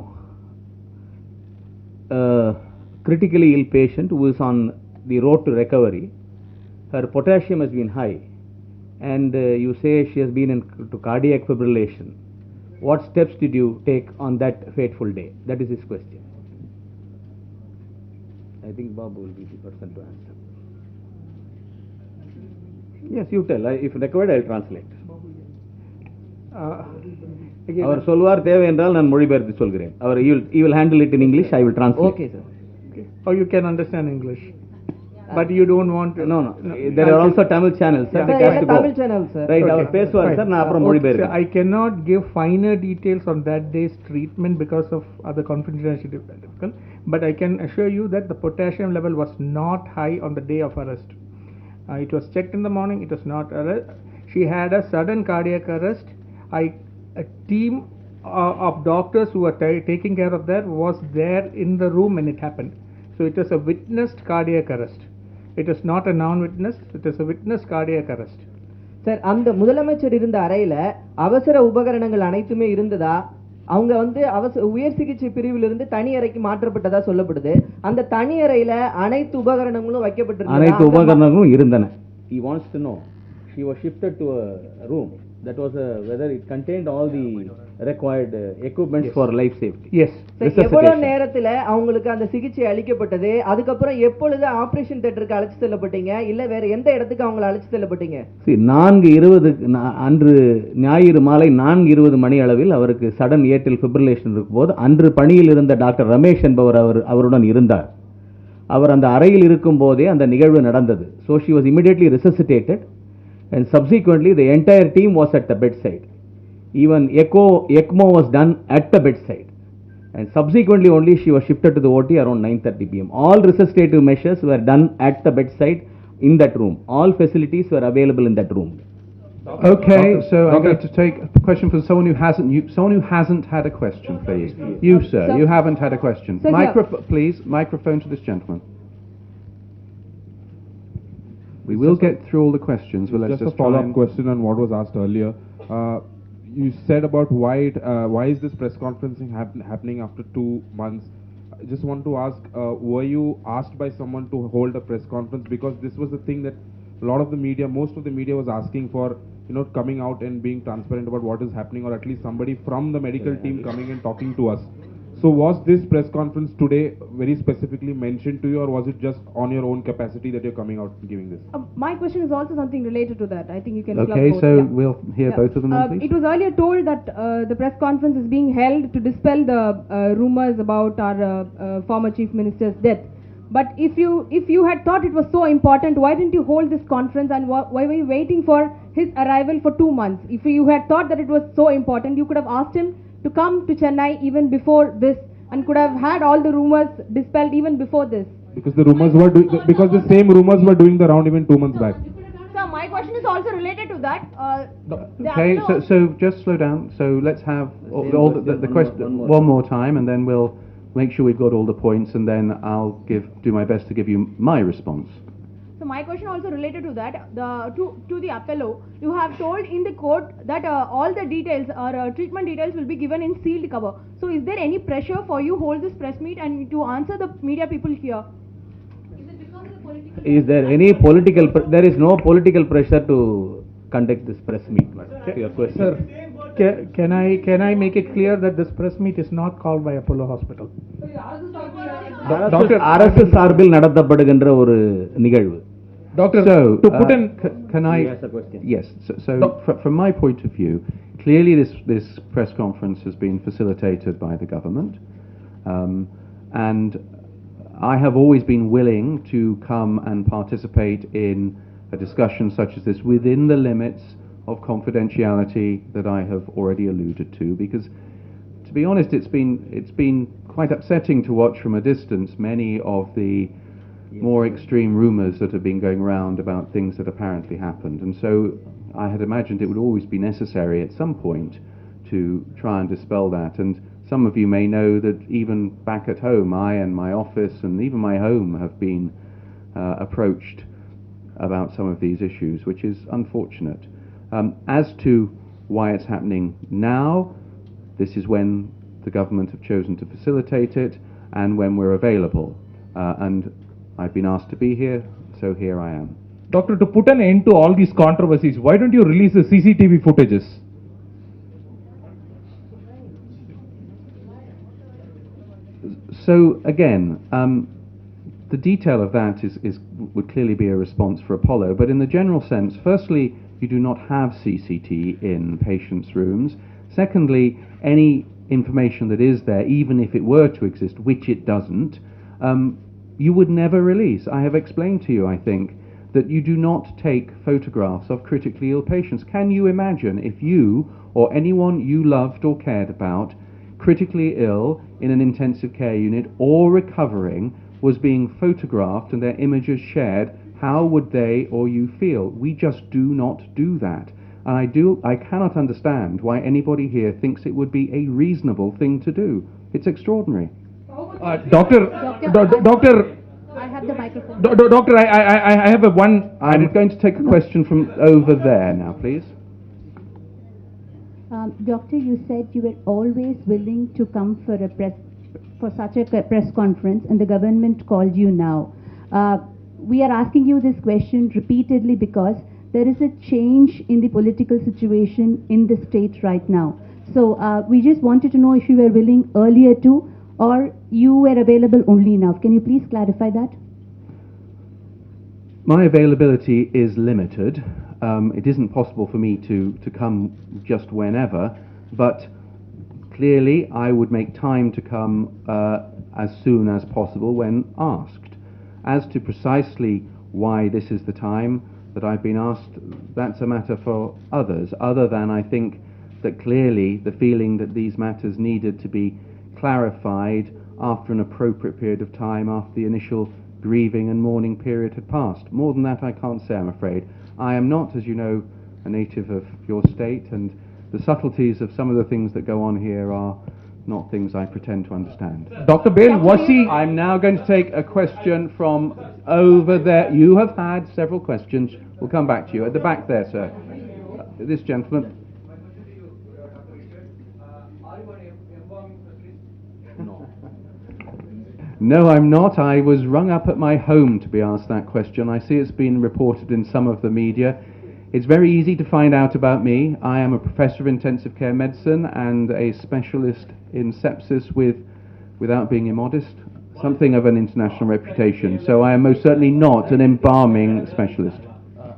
critically ill patient who is on the road to recovery, her potassium has been high, and you say she has been into cardiac fibrillation. What steps did you take on that fateful day? That is his question. I think Babu will be the person to answer. Yes, you tell. If required, I will translate. அவர் சொல்வார், தேவை என்றால் நான் மொழிபெயர்த்து சொல்கிறேன். அவர் he will handle it in English, I will translate. Okay, sir. Okay. Or you can understand English. but you don't want to. No, there are also Tamil channels, sir. Sir, That has yeah, to go. Tamil channel, sir. Right, Okay, அவர் பேசுவார் fine. Sir, நான் அப்புறம் Okay, மொழிபெயர்க்கிறேன். I cannot give finer details on that day's treatment because of other confidentiality difficult, but I can assure you that the potassium level was not high on the day of arrest. It was checked in the morning, it was not arrest. She had a sudden cardiac arrest. A team of doctors who were taking care of that was there in the room when it happened. So it was a witnessed cardiac arrest. It is not a non-witness, it is a witnessed cardiac arrest. Sir, அந்த முதலமைச்சர் இருந்த அறையில அவசர உபகரணங்கள் அனைத்துமே இருந்ததா? அவங்க வந்து உயர் சிகிச்சை பிரிவிலிருந்து தனி அறைக்கு மாற்றப்பட்டதா சொல்லப்படுது. அந்த தனி அறையில அனைத்து உபகரணங்களும் வைக்கப்பட்டிருந்ததா? அனைத்து உபகரணங்களும் இருந்தன. He wants to know. She was shifted to a room. That was whether it contained all the required equipment for life safety. Yes. எவ்வளவு நேரத்துல அவங்களுக்கு அந்த சிகிச்சை அளிக்கப்பட்டது? அதுக்கப்புறம் எப்பொழுது ஆபரேஷன் தியேட்டருக்கு அழைச்சு செல்லப்பட்டீங்க, இல்ல வேற எந்த இடத்துக்கு அவங்களை அழைச்சு செல்லப்பட்டீங்க? 4:20 அன்று ஞாயிறு மாலை 4:20 மணி அளவில் அவருக்கு சடன் ஏர்டெல் ஃபிப்ரிலேஷன் இருக்கும்போது அன்று பணியில் இருந்த டாக்டர் ரமேஷ் என்பவர் அவருடன் இருந்தார். அவர் அந்த அறையில் இருக்கும் போதே அந்த நிகழ்வு நடந்தது. So she was immediately resuscitated and subsequently the entire team was at the bedside. Even ECMO was done at the bedside, and subsequently only she was shifted to the OT around 9:30 p.m. All resuscitative measures were done at the bedside in that room. All facilities were available in that room. Okay, so I'm going to take a question from someone who hasn't had a question, please. You, sir, you haven't had a question. Please, microphone to this gentleman. We will get through all the questions, but let's just a follow-up question on what was asked earlier. You said about why is this press conferencing happening after 2 months? I just want to ask, were you asked by someone to hold a press conference? Because this was the thing that a lot of the media, most of the media was asking for, coming out and being transparent about what is happening, or at least somebody from the medical team coming and talking to us. So was this press conference today very specifically mentioned to you, or was it just on your own capacity that you're coming out and giving this? My question is also something related to that. I think you can Okay, club both. so we'll hear both of them, please. It was earlier told that the press conference is being held to dispel the rumors about our former chief minister's death. But if you had thought it was so important, why didn't you hold this conference, and why were you waiting for his arrival for 2 months? If you had thought that it was so important, you could have asked him to come to Chennai even before this, and could have had all the rumors dispelled even before this. Because the same rumors were doing the round even 2 months back. So my question is also related to that. Okay, so just slow down. So let's have all the question one more time, and then we'll make sure we've got all the points, and then I'll do my best to give you my response. So my question also related to that, to the Apollo, you have told in the court that all the details or treatment details will be given in sealed cover. So is there any pressure for you hold this press meet and to answer the media people here? Is it because of the political? Is there any political? There is no political pressure to conduct this press meet. To your question. Sir, can I make it clear that this press meet is not called by Apollo Hospital? அரசு சார்பில் நடத்தப்படுகின்ற ஒரு நிகழ்வு. Doctor, so can I? Yes. So from my point of view, clearly this press conference has been facilitated by the government, and I have always been willing to come and participate in a discussion such as this within the limits of confidentiality that I have already alluded to, because to be honest, it's been quite upsetting to watch from a distance many of the more extreme rumors that have been going around about things that apparently happened. And so I had imagined it would always be necessary at some point to try and dispel that. And some of you may know that even back at home, I and my office and even my home have been approached about some of these issues, which is unfortunate. As to why it's happening now, this is when the government have chosen to facilitate it and when we're available. And I've been asked to be here, so here I am. Doctor, to put an end to all these controversies, why don't you release the CCTV footages? So again, the detail of that would clearly be a response for Apollo, but in the general sense, firstly, you do not have CCT in patients' rooms. Secondly, any information that is there, even if it were to exist, which it doesn't, you would never release. I have explained to you, I think, that you do not take photographs of critically ill patients. Can you imagine if you or anyone you loved or cared about, critically ill in an intensive care unit or recovering, was being photographed and their images shared? How would they or you feel? We just do not do that. And I cannot understand why anybody here thinks it would be a reasonable thing to do. It's extraordinary. Doctor, doctor, I have the microphone. doctor, I have a one. I'm going to take a question from over there now, please. Doctor, you said you were always willing to come for such a press conference, and the government called you now. We are asking you this question repeatedly because there is a change in the political situation in the state right now. So we just wanted to know if you were willing earlier to, or you were available only now. Can you please clarify that? My availability is limited. It isn't possible for me to come just whenever, but clearly I would make time to come as soon as possible when asked. As to precisely why this is the time that I've been asked, that's a matter for others, other than I think that clearly the feeling that these matters needed to be clarified after an appropriate period of time, after the initial grieving and mourning period had passed. More than that I can't say, I'm afraid. I am not, as you know, a native of your state, and the subtleties of some of the things that go on here are not things I pretend to understand. Dr. Bale, was she? I'm now going to take a question from over there. You have had several questions. We'll come back to you. At the back there, sir. This gentleman. No, I'm not. I was rung up at my home to be asked that question. I see it's been reported in some of the media. It's very easy to find out about me. I am a professor of intensive care medicine and a specialist in sepsis with, without being immodest, something of an international reputation. So I am most certainly not an embalming specialist.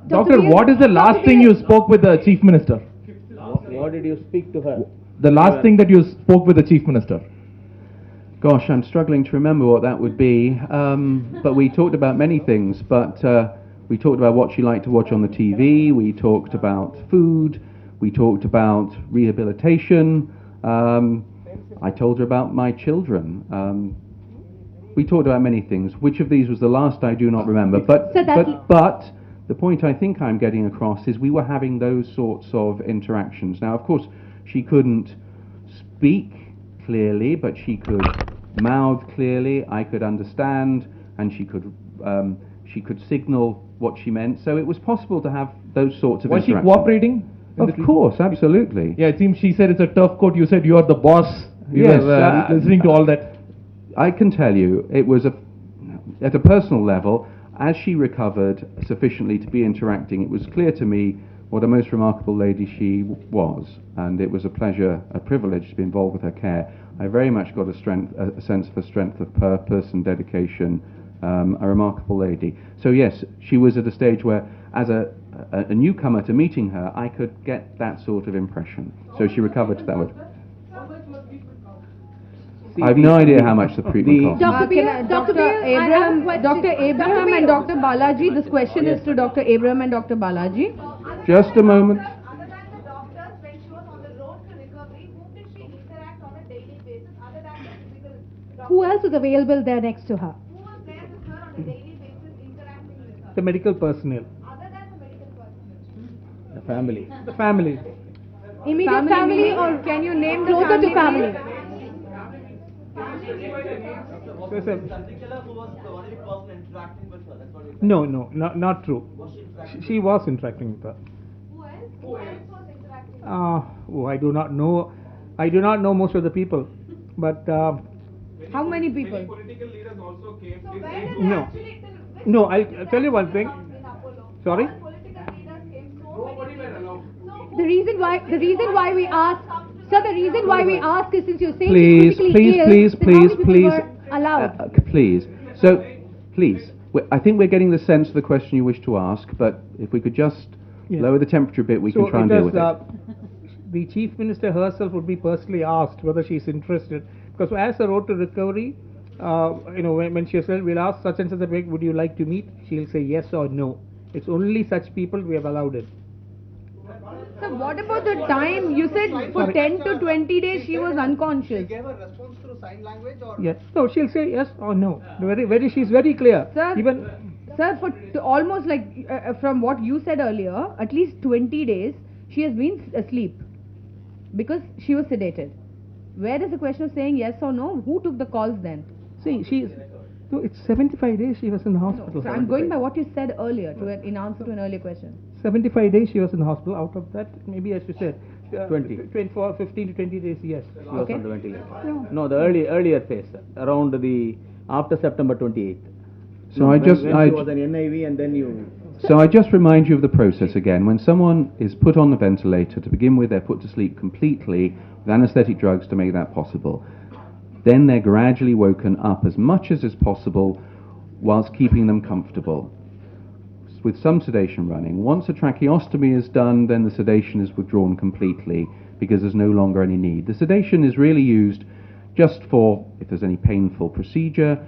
Doctor, what is the last thing you spoke with the Chief Minister? What did you speak to her? The last thing that you spoke with the Chief Minister? Gosh, I'm struggling to remember what that would be. But we talked about many things. But we talked about what she liked to watch on the TV. We talked about food. We talked about rehabilitation. I told her about my children. We talked about many things. Which of these was the last, I do not remember. But the point I think I'm getting across is we were having those sorts of interactions. Now, of course, she couldn't speak clearly, but she could mouth clearly. I could understand, and she could signal what she meant. So it was possible to have those sorts of interactions. Was she cooperating? Of course, absolutely. Yeah, it seems she said it's a tough court. You said you are the boss. You Yes, were listening to all that. I can tell you, it was at a personal level, as she recovered sufficiently to be interacting, it was clear to me what a most remarkable lady she was, and it was a pleasure, a privilege to be involved with her care. I very much got a sense of a strength of purpose and dedication, a remarkable lady. So yes, she was at a stage where, as a newcomer to meeting her, I could get that sort of impression. So she recovered to that way. I have no idea how much the treatment cost. Dr. Abraham and Dr. Balaji, this question is to Dr. Abraham and Dr. Balaji. Just a moment. Other than the doctors, when she was on the road to recovery, whom did she interact on a daily basis other than the physical doctor? Who else was available there next to her? Who was there with her on a daily basis interacting with her? The medical personnel. Other than the medical personnel. The family. The family. Immediate family, or can you name the Closer to family. No, not true. She was interacting with her. Who else? Who else was interacting with her? I do not know. I do not know most of the people, but how many people? Political leaders also came. So where did no. actually No, I'll tell you one thing. in Apollo? Sorry? All political leaders came, so many people. So The reason why we ask, sir, the reason why we ask is since you're saying Please, she's critically ill, then how many people were allowed? Please. So, please. I think we're getting the sense of the question you wish to ask, but if we could just Yes. lower the temperature a bit, we can try and deal with it. The Chief Minister herself would be personally asked whether she's interested, because as a road to recovery, when she says, we'll ask such and such a big, would you like to meet? She'll say yes or no. It's only such people we have allowed it. So what about the time? You said for 10 to 20 days she was unconscious. Gave a response through sign language or? Yes. So she'll say yes or no. She's very clear. Sir, sir, for almost like from what you said earlier, at least 20 days she has been asleep because she was sedated. Where is the question of saying yes or no? Who took the calls then? See, it's 75 days she was in the hospital. No, I'm going by what you said earlier in answer to an earlier question. 75 days she was in the hospital. Out of that, maybe as you said, 20. 15 to 20 days, yes. She was on the ventilator. No, the earlier phase, around after September 28th. So when she was an NIV and then you... So I just remind you of the process again. When someone is put on the ventilator, to begin with, they're put to sleep completely with anesthetic drugs to make that possible. Then they're gradually woken up as much as is possible whilst keeping them comfortable, with some sedation running. Once a tracheostomy is done, then the sedation is withdrawn completely because there's no longer any need. The sedation is really used just for, if there's any painful procedure,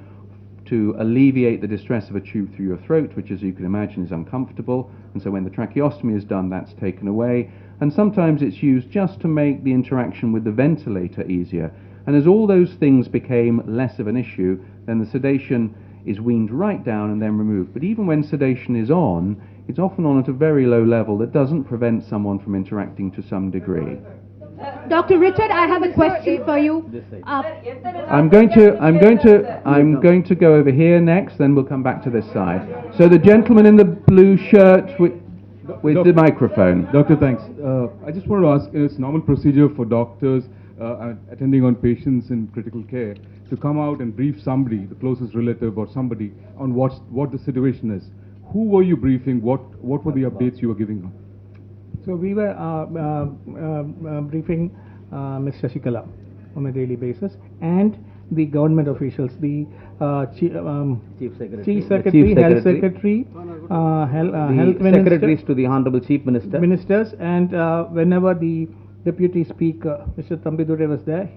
to alleviate the distress of a tube through your throat, which, as you can imagine, is uncomfortable. And so when the tracheostomy is done, that's taken away. And sometimes it's used just to make the interaction with the ventilator easier. And as all those things became less of an issue, then the sedation is weaned right down and then removed. But even when sedation is on, it's often on at a very low level that doesn't prevent someone from interacting to some degree. Dr. Richard, I have a question for you. I'm going to go over here next, then we'll come back to this side. So the gentleman in the blue shirt with the microphone. Doctor, thanks. I just wanted to ask, it's normal procedure for doctors attending on patients in critical care to come out and brief somebody, the closest relative or somebody, on what the situation is. Who were you briefing? What were the updates you were giving them? So we were briefing Ms. Shashikala on a daily basis, and the government officials, the Chief Secretary, Health Secretary, Health Minister, secretaries to the Honorable Chief Minister, ministers, and whenever the Deputy Speaker, Mr. Thambidure, was there,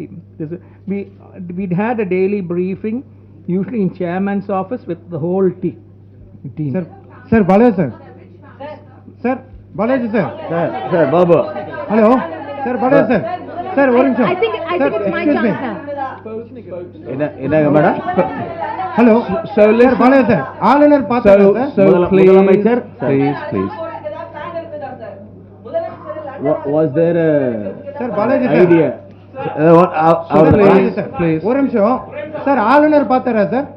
we had a daily briefing, usually in Chairman's office with the whole team. Sir, Balaji sir. Balaji sir. Sir, Babu. Hello. Sir, Balaji sir. Sir, one minute. I think it's my chance now. Hello. So listen. Sir, Balaji sir. All partner, so please. Was there a Sir, Balaji idea? Please. ஒரு நிமிஷம் sir ஆளுநர் பார்த்தாரா sir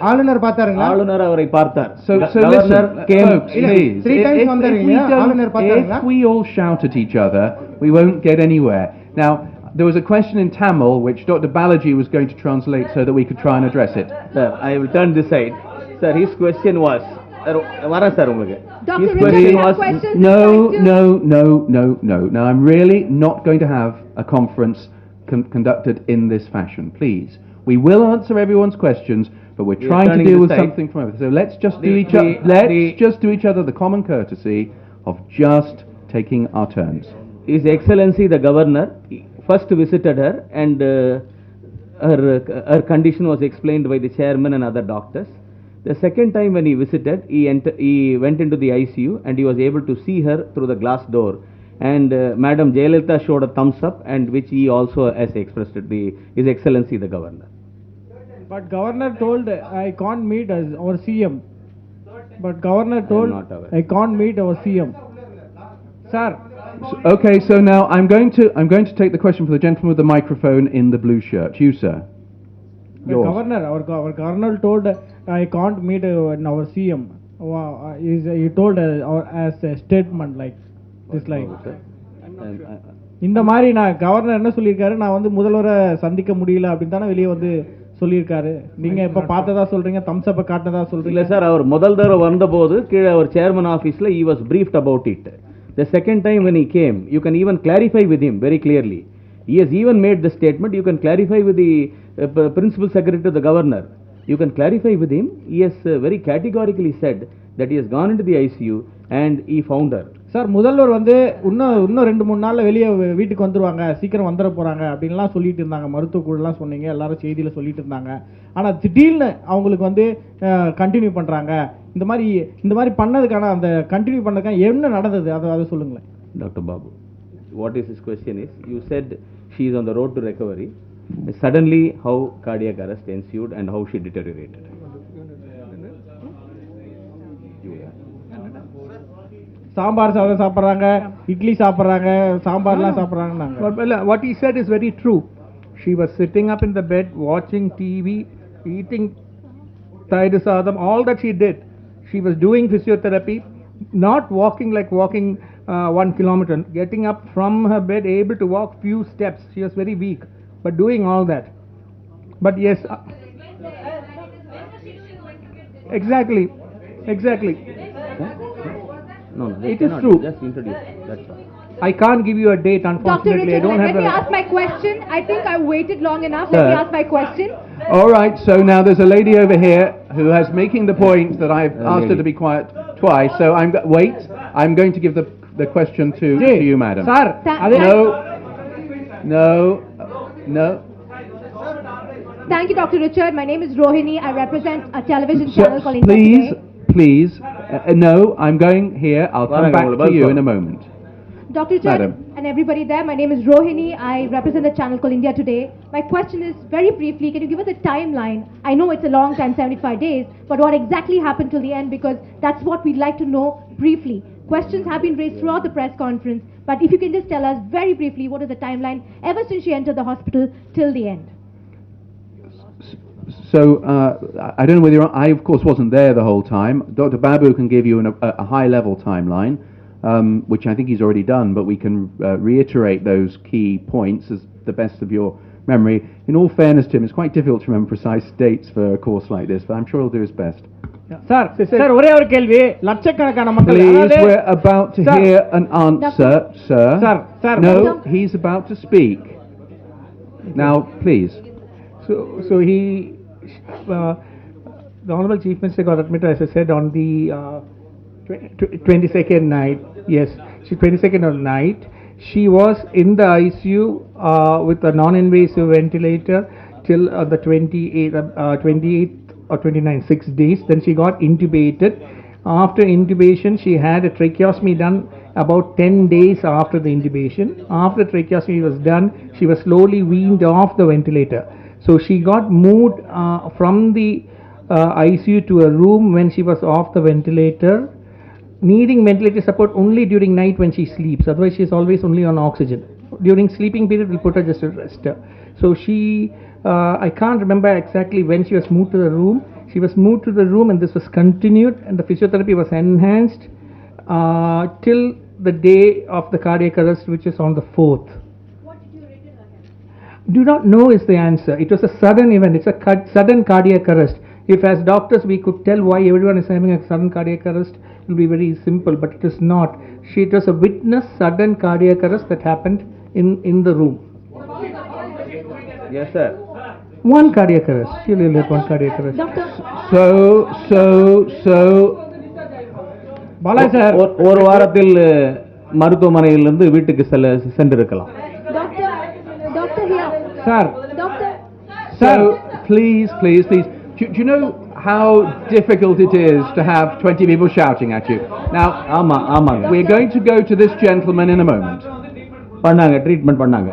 ஆளுநர் பார்த்தாருங்களா ஆளுநர் அவரை பார்த்தார் So listen, folks, please. Three times வந்தாருங்க ஆளுநர் பார்த்தாருங்களா If we all shout at each other, we won't get anywhere. Now, there was a question in Tamil which Dr. Balaji was going to translate so that we could try and address it. Sir, I will turn this side. Sir, his question was Dr. Richard, was No. Now, I'm really not going to have a conference conducted in this fashion. Please. We will answer everyone's questions, but we're trying to deal with something from everything. So let's just do each other the common courtesy of just taking our turns. His Excellency the Governor first visited her, and her condition was explained by the chairman and other doctors. The second time when he visited, he went into the ICU and he was able to see her through the glass door. And Madam Jayalalitha showed a thumbs up, and which he also has expressed it, His Excellency the Governor. But Governor told I can't meet our CM. But Governor told I can't meet our CM. Sir. Okay, so now I'm going to take the question for the gentleman with the microphone in the blue shirt. You, sir. Our Governor told I can't meet our CM. He told as a statement like this, like இந்த மாதிரி நான் governor என்ன சொல்லியிருக்காரு, நான் வந்து முதல்வரை சந்திக்க முடியல அப்படின்னு தானே வெளியே வந்து சொல்லியிருக்காரு. நீங்க இப்ப பார்த்ததா சொல்றீங்க, தம்ஸ் அப் காட்டதா சொல்றீங்க. இல்ல சார், அவர் முதல் தடவை வந்தபோது கீழே அவர் சேர்மன் ஆபீஸ்ல he was briefed about it. The second time when he came, you can even clarify with him very clearly. He has even made the statement. You can clarify with the principal secretary to the governor. You can clarify with him. He has very categorically said that he has gone into the ICU and he found her. Sir, முதல்வர் வந்து இன்னும் 2-3 நாள்ல வெளியே வீட்டுக்கு வந்துருவாங்க, சீக்கிரம் வந்துட போறாங்க அப்படின்லாம் சொல்லிட்டு இருந்தாங்க. மருத்துவ குழுலாம் சொன்னீங்க, எல்லாரும் செய்தியில சொல்லிட்டு இருந்தாங்க. ஆனால் திடீர்னு அவங்களுக்கு வந்து கண்டினியூ பண்ணுறாங்க. இந்த மாதிரி பண்ணதுக்கான அந்த கண்டினியூ பண்ணதுக்கான என்ன நடந்தது அதை சொல்லுங்களேன். Dr. Babu, what is his question is, you said she is on the road to recovery. Suddenly, how cardiac arrest ensued and how she deteriorated? Sambar சாதம் சாப்பிட்றாங்க, இட்லி சாப்பிட்றாங்க, சாம்பார்லாம் சாப்பிட்றாங்க. What he said is very true. She was sitting up in the bed, watching TV, eating tayar sadam, all that she did. She was doing physiotherapy, not walking like walking 1 kilometer, getting up from her bed, able to walk few steps. She was very weak, but doing all that. But yes, exactly. No, it is true. Just introduce. That's all. I can't give you a date, unfortunately. Dr. Richard, I don't have let me ask my question. I think I waited long enough. Sir. Let me ask my question. All right, so now there's a lady over here who has making the point that I've asked her to be quiet twice. So I'm going to give the question to you, madam. Sir, No. Thank you, Dr. Richard. My name is Rohini. I represent a television channel called India Please, no, I'm going here. I'll come back to you in a moment. Dr. Richard and everybody there, my name is Rohini. I represent a channel called India Today. My question is, very briefly, can you give us a timeline? I know it's a long time, 75 days, but what exactly happened till the end? Because that's what we'd like to know briefly. Questions have been raised throughout the press conference, but if you can just tell us very briefly, what is the timeline ever since she entered the hospital till the end? So, I don't know whether I, of course, wasn't there the whole time. Dr. Babu can give you a high-level timeline, which I think he's already done, but we can reiterate those key points as the best of your memory. In all fairness to him, it's quite difficult to remember precise dates for a course like this, but I'm sure he'll do his best. Sir ஒரே ஒரு கேள்வி, லட்சக்கணக்கான மக்கள். Please, we're about to hear an answer, sir. Sir. No, he's about to speak. Now, please. So he, the Honorable Chief Minister got admitted, as I said, on the 22nd night. Yes, 22nd of night. She was in the ICU with a non-invasive ventilator till the 28th or 29th, 6 days. Then she got intubated. After intubation, she had a tracheostomy done about 10 days after the intubation. After tracheostomy was done, she was slowly weaned off the ventilator. So she got moved from the ICU to a room when she was off the ventilator, needing ventilator support only during night when she sleeps. Otherwise, she is always only on oxygen. During sleeping period, we'll put her just to rest her. So she, I can't remember exactly when she was moved to the room. She was moved to the room and this was continued and the physiotherapy was enhanced till the day of the cardiac arrest, which is on the 4th. Do not know is the answer. It was a sudden event. It's a sudden cardiac arrest. If as doctors we could tell why everyone is having a sudden cardiac arrest, it will be very simple, but it is not. It was a witness sudden cardiac arrest that happened in the room. Yes, sir. One cardiac arrest. She only had one cardiac arrest. So. Bala sir. ஒரு வாரத்தில் மருத்துவமனையிலிருந்து வீட்டுக்கு சென்றிருக்கலாம். Doctor here. Sir. Doctor. So, please. Do you know how difficult it is to have 20 people shouting at you? Now, we're going to go to this gentleman in a moment. Treatment பண்ணாங்க.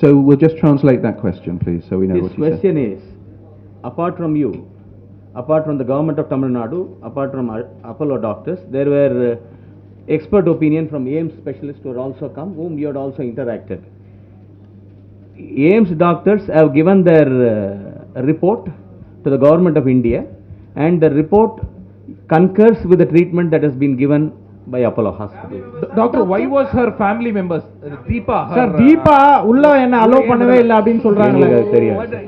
So we'll just translate that question, please, so we know what His you said. question is, apart from you, apart from the government of Tamil Nadu, apart from Apollo doctors, there were expert opinion from AIMS specialists who had also come, whom you had also interacted. AIMS doctors have given their report to the government of India, and the report concurs with the treatment that has been given by Apollo Hospital. Doctor, why was her family members, Deepa, Sir, Deepa உள்ள என்ன allow பண்ணவே இல்ல அப்படினு சொல்றாங்க.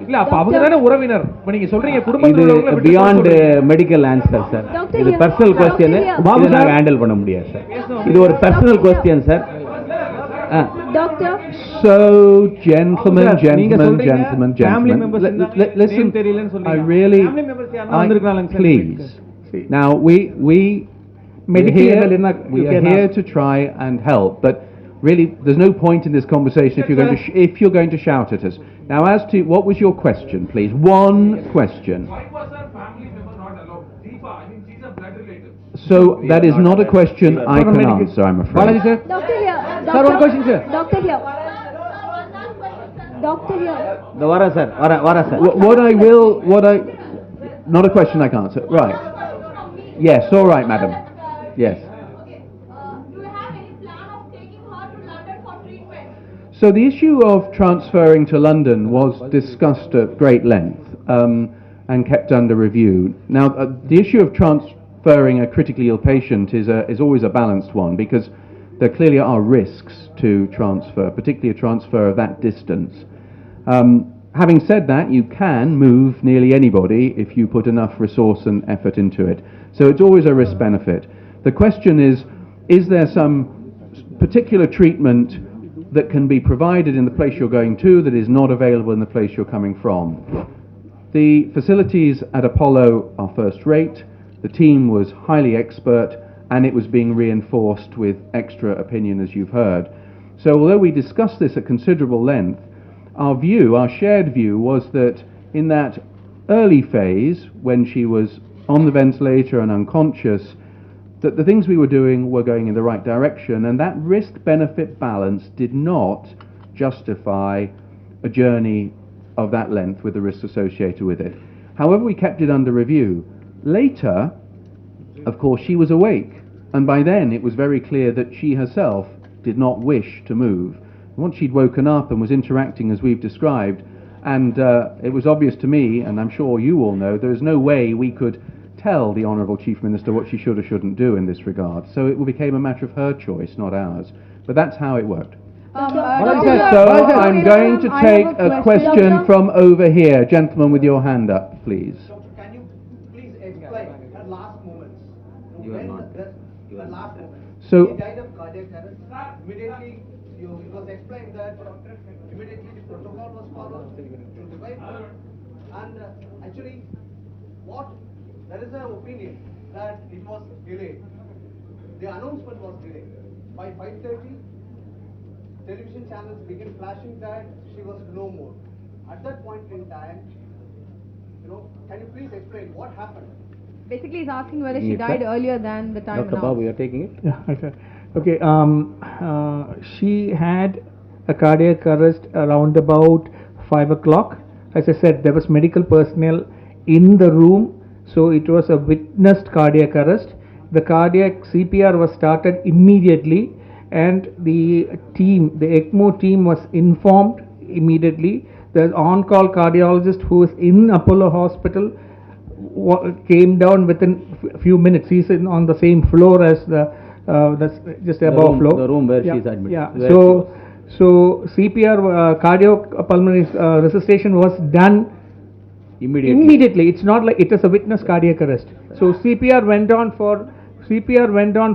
இல்ல அப்ப அவங்க தான உறவினர். இப்ப நீங்க சொல்றீங்க குடும்பத்துல உள்ளவங்க இது beyond medical answer, sir. இது personal question. இத நாங்க ஹேண்டில் பண்ண முடியாது, சார். இது ஒரு personal question, sir. Doctor. So, gentlemen. Family members listen, தெரியலன்னு சொல்றீங்க. I really, family members யாரா வந்திருக்காங்க, please. Now, we medically we are here to try and help, but really there's no point in this conversation if you're going to shout at us. Now, as to what was your question, please? One question. Why was her family member not allowed? Deepa, I mean, she's a blood relative. So that is not a question I can answer, I'm afraid. Balaji sir. Doctor here. Sir, one question, sir. Doctor here. Doctor here. The Vara sir, Vara sir. Not a question I can answer. Right. Yes, all right, madam. Yes. Do you have any plan of taking her to London for treatment? So the issue of transferring to London was discussed at great length and kept under review. Now, the issue of transferring a critically ill patient is always a balanced one, because there clearly are risks to transfer, particularly a transfer of that distance. Having said that, you can move nearly anybody if you put enough resource and effort into it. So it's always a risk-benefit. The question is there some particular treatment that can be provided in the place you're going to that is not available in the place you're coming from? The facilities at Apollo are first rate, the team was highly expert, and it was being reinforced with extra opinion, as you've heard. So although we discussed this at considerable length, our shared view was that in that early phase, when she was on the ventilator and unconscious, that the things we were doing were going in the right direction, and that risk-benefit balance did not justify a journey of that length with the risks associated with it. However, we kept it under review. Later, of course, she was awake, and by then it was very clear that she herself did not wish to move. Once she'd woken up and was interacting as we've described, and it was obvious to me, and I'm sure you all know, there is no way we could tell the Honourable Chief Minister what she should or shouldn't do in this regard. So it became a matter of her choice, not ours. But that's how it worked. So I'm going to take a question from over here. Gentleman with your hand up, please. Can you please explain her last moments? You are not. Her last moments. So- She died of cardiac arrest. Immediately, it was explained that immediately the protocol was followed to revive her. And actually, there is an opinion that it was delayed. The announcement was delayed. By 5:30, television channels began flashing that she was no more. At that point in time, can you please explain what happened? Basically, he's asking whether she died earlier than the time Dr. announced. Babu, you're taking it? Yeah, okay. She had a cardiac arrest around about 5 o'clock. As I said, there was medical personnel in the room, so it was a witnessed cardiac arrest. The cardiac CPR was started immediately, and the ECMO team was informed immediately. The on-call cardiologist who was in Apollo Hospital came down within a few minutes. He's on the same floor as that's just above floor. The room where she's admitted. Yeah. So CPR, cardiopulmonary resuscitation was done immediately. It's not like it is a witness cardiac arrest. So CPR went on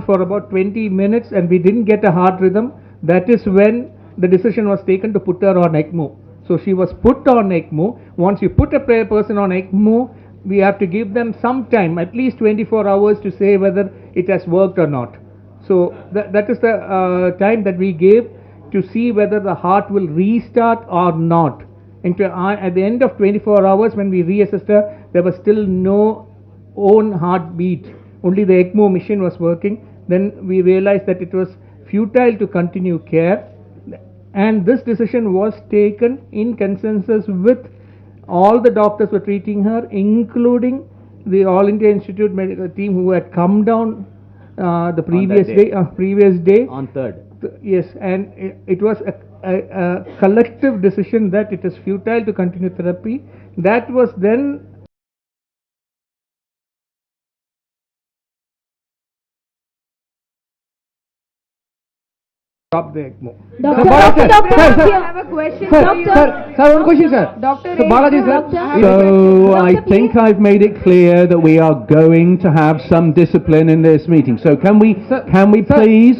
for about 20 minutes, and we didn't get a heart rhythm. That is when the decision was taken to put her on ECMO. So she was put on ECMO. Once you put a person on ECMO, we have to give them some time, at least 24 hours, to say whether it has worked or not. So that is the time that we gave to see whether the heart will restart or not. At the end of 24 hours, when we reassessed her, there was still no own heartbeat. Only the ECMO machine was working. Then we realized that it was futile to continue care, and this decision was taken in consensus with all the doctors who were treating her, including the All India Institute medical team who had come down the previous day. On 3rd. Yes, and it was a collective decision that it is futile to continue therapy. That was then stop the ECMO. Doctor, I have a question for you. Sir, one question, sir. Doctor, Balaji, sir. So I think I've made it clear that we are going to have some discipline in this meeting. So can we please?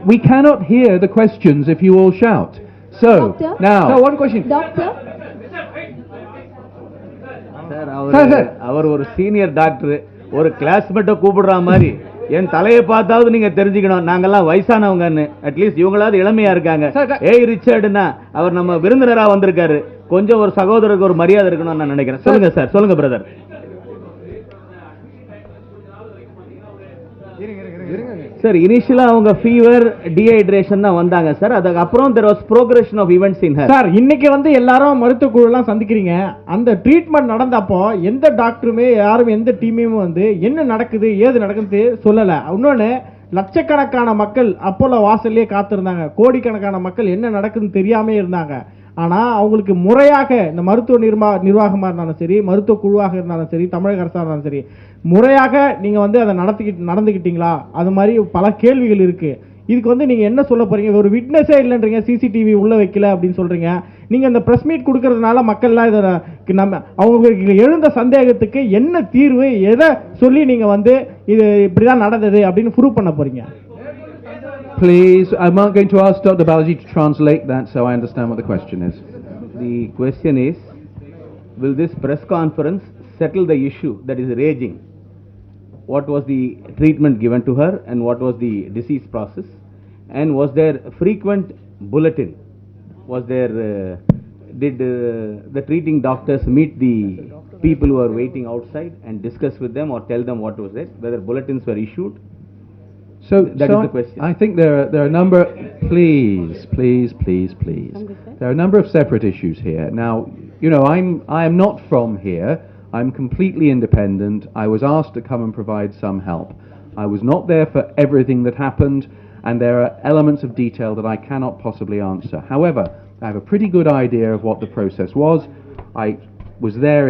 We cannot hear the questions if you all shout. So Doctor? now. Sir, one question. Doctor, sir அவர் ஒரு senior doctor ஒரு கிளாஸ்மேட்டை கூப்பிடுற மாதிரி என் தலையை பார்த்தாவது நீங்க தெரிஞ்சுக்கணும், நாங்கெல்லாம் வயசானவங்கன்னு. At least இவங்களாவது இளமையா இருக்காங்க. ஏய் ரிச்சர்டுனா அவர் நம்ம விருந்தினரா வந்திருக்காரு, கொஞ்சம் ஒரு சகோதரருக்கு ஒரு மரியாதை இருக்கணும்னு நான் நினைக்கிறேன். சொல்லுங்க சார், சொல்லுங்க பிரதர். சார் இனிஷியலா அவங்க ஃபீவர் டீஹைட்ரேஷன் தான் வந்தாங்க சார். அதுக்கு அப்புறம் there was progression of events in her. Sir இன்னைக்கு வந்து எல்லாரும் மருத்துவ குழுலாம் சந்திக்கிறீங்க. அந்த ட்ரீட்மெண்ட் நடந்தப்போ எந்த டாக்டருமே யாரும் எந்த டீமையும் வந்து என்ன நடக்குது ஏது நடக்குது சொல்லல. இன்னொன்னு லட்சக்கணக்கான மக்கள் அப்போலோ வாசல்லே காத்திருந்தாங்க. கோடிக்கணக்கான மக்கள் என்ன நடக்குதுன்னு தெரியாமே இருந்தாங்க. ஆனா அவங்களுக்கு முறையாக இந்த மருத்துவ நிர்வாகமா இருந்தாலும் சரி, மருத்துவ குழுவாக இருந்தாலும் சரி, தமிழக அரசா இருந்தாலும் சரி, முறையாக நீங்க வந்து அதை நடந்துக்கிட்டீங்களா? அது மாதிரி பல கேள்விகள் இருக்கு. இதுக்கு வந்து நீங்க என்ன சொல்ல போறீங்க? ஒரு விட்னஸே இல்லைன்றீங்க, சிசிடிவி உள்ள வைக்கல அப்படின்னு சொல்றீங்க. நீங்க இந்த பிரஸ் மீட் கொடுக்கறதுனால மக்கள்லாம் இதை நம்ம அவங்களுக்கு எழுந்த சந்தேகத்துக்கு என்ன தீர்வு, எதை சொல்லி நீங்க வந்து இது இப்படிதான் நடந்தது அப்படின்னு ப்ரூவ் பண்ண போறீங்க? Please, I'm not going to ask Dr. Balaji to translate that so I understand what the question is. The question is, will this press conference settle the issue that is raging? What was the treatment given to her and what was the disease process? And was there frequent bulletin? Was there, did the treating doctors meet the people who are waiting outside and discuss with them or tell them what was it? Whether bulletins were issued? So that is the question. I think there are a number. Please. There are a number of separate issues here. Now, you know, I am not from here. I'm completely independent. I was asked to come and provide some help. I was not there for everything that happened, and there are elements of detail that I cannot possibly answer. However, I have a pretty good idea of what the process was. I was there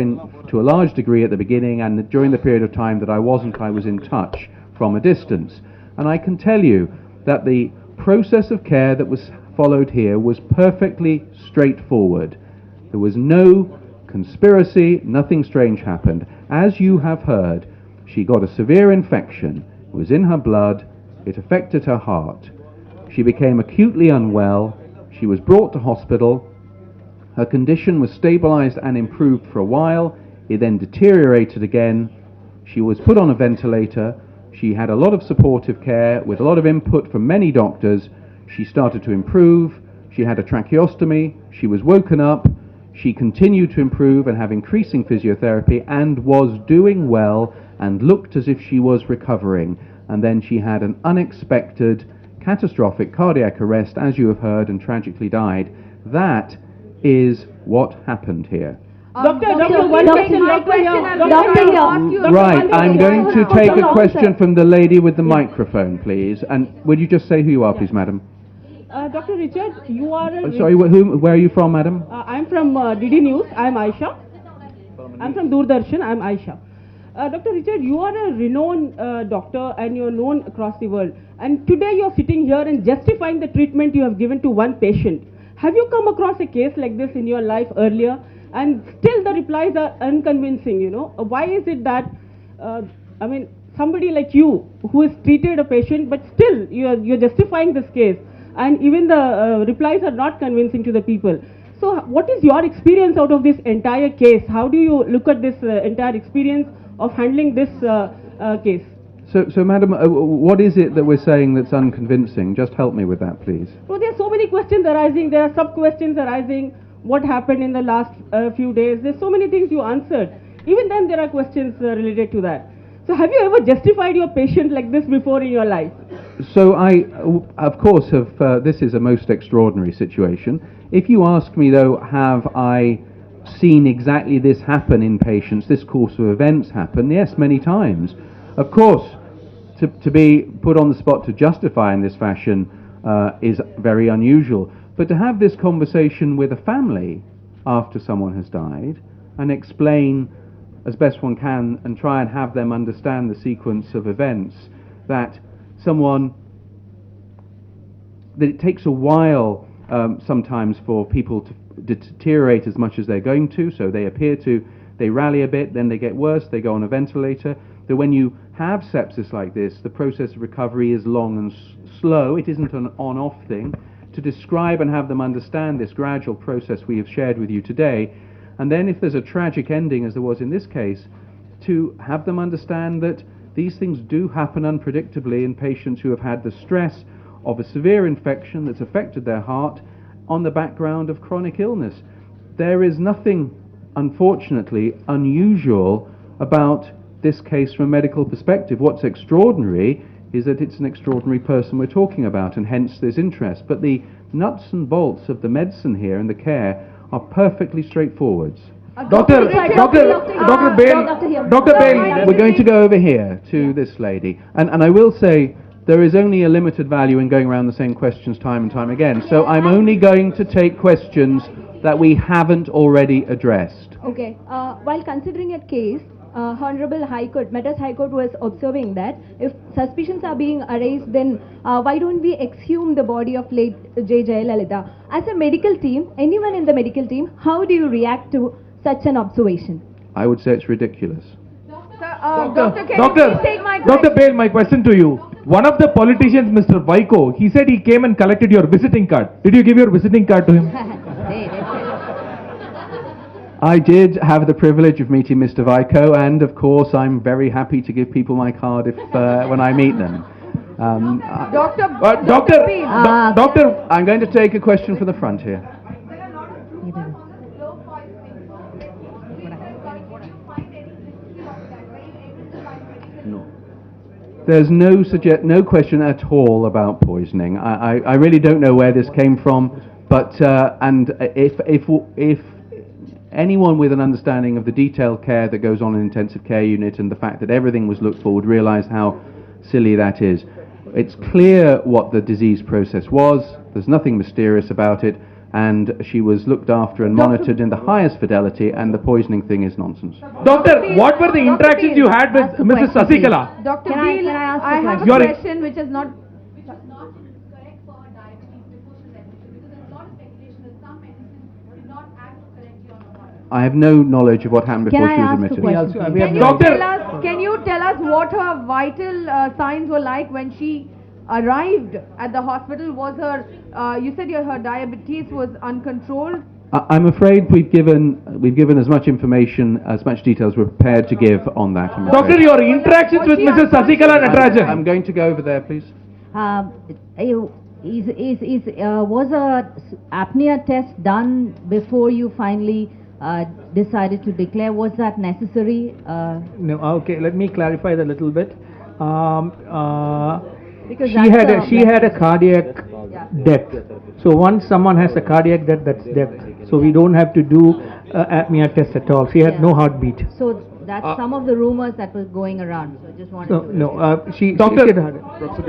to a large degree at the beginning, and during the period of time that I wasn't, I was in touch from a distance. And I can tell you that the process of care that was followed here was perfectly straightforward. There was no conspiracy, nothing strange happened. As you have heard, she got a severe infection. It was in her blood. It affected her heart. She became acutely unwell. She was brought to hospital. Her condition was stabilized and improved for a while. It then deteriorated again. She was put on a ventilator. She had a lot of supportive care with a lot of input from many doctors. She started to improve. She had a tracheostomy. She was woken up. She continued to improve and have increasing physiotherapy and was doing well and looked as if she was recovering. And then she had an unexpected catastrophic cardiac arrest, as you have heard, and tragically died. That is what happened here. Doctor, Right, I'm going to take a question from the lady with the microphone, please. And would you just say who you are, please, madam? Dr. Richard, you are a... Sorry, where are you from, madam? I'm from DD News. I'm Aisha. I'm from Doordarshan. I'm Aisha. Dr. Richard, you are a renowned doctor and you're known across the world. And today you're sitting here and justifying the treatment you have given to one patient. Have you come across a case like this in your life earlier? And still the replies are unconvincing, you know. Why is it that, somebody like you who has treated a patient, but still you're justifying this case, and even the replies are not convincing to the people. So what is your experience out of this entire case? How do you look at this entire experience of handling this case? So madam, what is it that we're saying that's unconvincing? Just help me with that, please. Well, there are so many questions arising. There are sub-questions arising. What happened in the last few days? There's so many things you answered. Even then there are questions related to that. So have you ever justified your patient like this before in your life? So I, of course, have, this is a most extraordinary situation. If you ask me though, have I seen exactly this happen in patients, this course of events happen? Yes, many times. Of course, to be put on the spot to justify in this fashion is very unusual. But to have this conversation with a family after someone has died and explain as best one can and try and have them understand the sequence of events, that it takes a while sometimes for people to deteriorate as much as they're going to, so they rally a bit, then they get worse, they go on a ventilator. That when you have sepsis like this, the process of recovery is long and slow. It isn't an on-off thing. To describe and have them understand this gradual process we have shared with you today, and then if there's a tragic ending as there was in this case, to have them understand that these things do happen unpredictably in patients who have had the stress of a severe infection that's affected their heart on the background of chronic illness. There is nothing, unfortunately, unusual about this case from a medical perspective. What's extraordinary is that it's an extraordinary person we're talking about, and hence there's interest. But the nuts and bolts of the medicine here and the care are perfectly straightforward. Dr. Bale, We're going to go over here to this lady. And I will say, there is only a limited value in going around the same questions time and time again. So I'm only going to take questions that we haven't already addressed. Okay. While considering a case, Honorable High Court, Madras High Court was observing that if suspicions are being raised, then why don't we exhume the body of late J. Jayalalitha? As a medical team, anyone in the medical team, how do you react to such an observation? I would say it's ridiculous. Dr. Bale, my question to you. One of the politicians, Mr. Vaiko, he said he came and collected your visiting card. Did you give your visiting card to him? I did have the privilege of meeting Mr. Vaiko, and of course I'm very happy to give people my card if when I meet them. Doctor, I'm going to take a question from the front here. No. There's no question at all about poisoning. I really don't know where this came from, but and if anyone with an understanding of the detailed care that goes on in an intensive care unit and the fact that everything was looked for would realize how silly that is. It's clear what the disease process was. There's nothing mysterious about it, and she was looked after and monitored in the highest fidelity, and the poisoning thing is nonsense. Doctor, what were the interactions you had with Mrs. Sasikala? Dr. Beal, I have a question which is not correct for diabetes before she was admitted, because there's a lot of speculation that some medicines did not act correctly on her body. I have no knowledge of what happened before she was admitted. Can you tell us what her vital signs were like when she arrived at the hospital? Was her, you said her diabetes was uncontrolled? I'm afraid we've given as much information, as much detail as we're prepared to give on that. Doctor, your interactions with Mrs. Sasikala Natarajan. I'm going to go over there, please. Was a apnea test done before you finally decided to declare? Was that necessary? No. Okay, let me clarify that a little bit. Because she had a cardiac death. So once someone has a cardiac death, that's death. So we don't have to do apnea test at all. She had no heartbeat. So that's some of the rumors that was going around. So just wanted to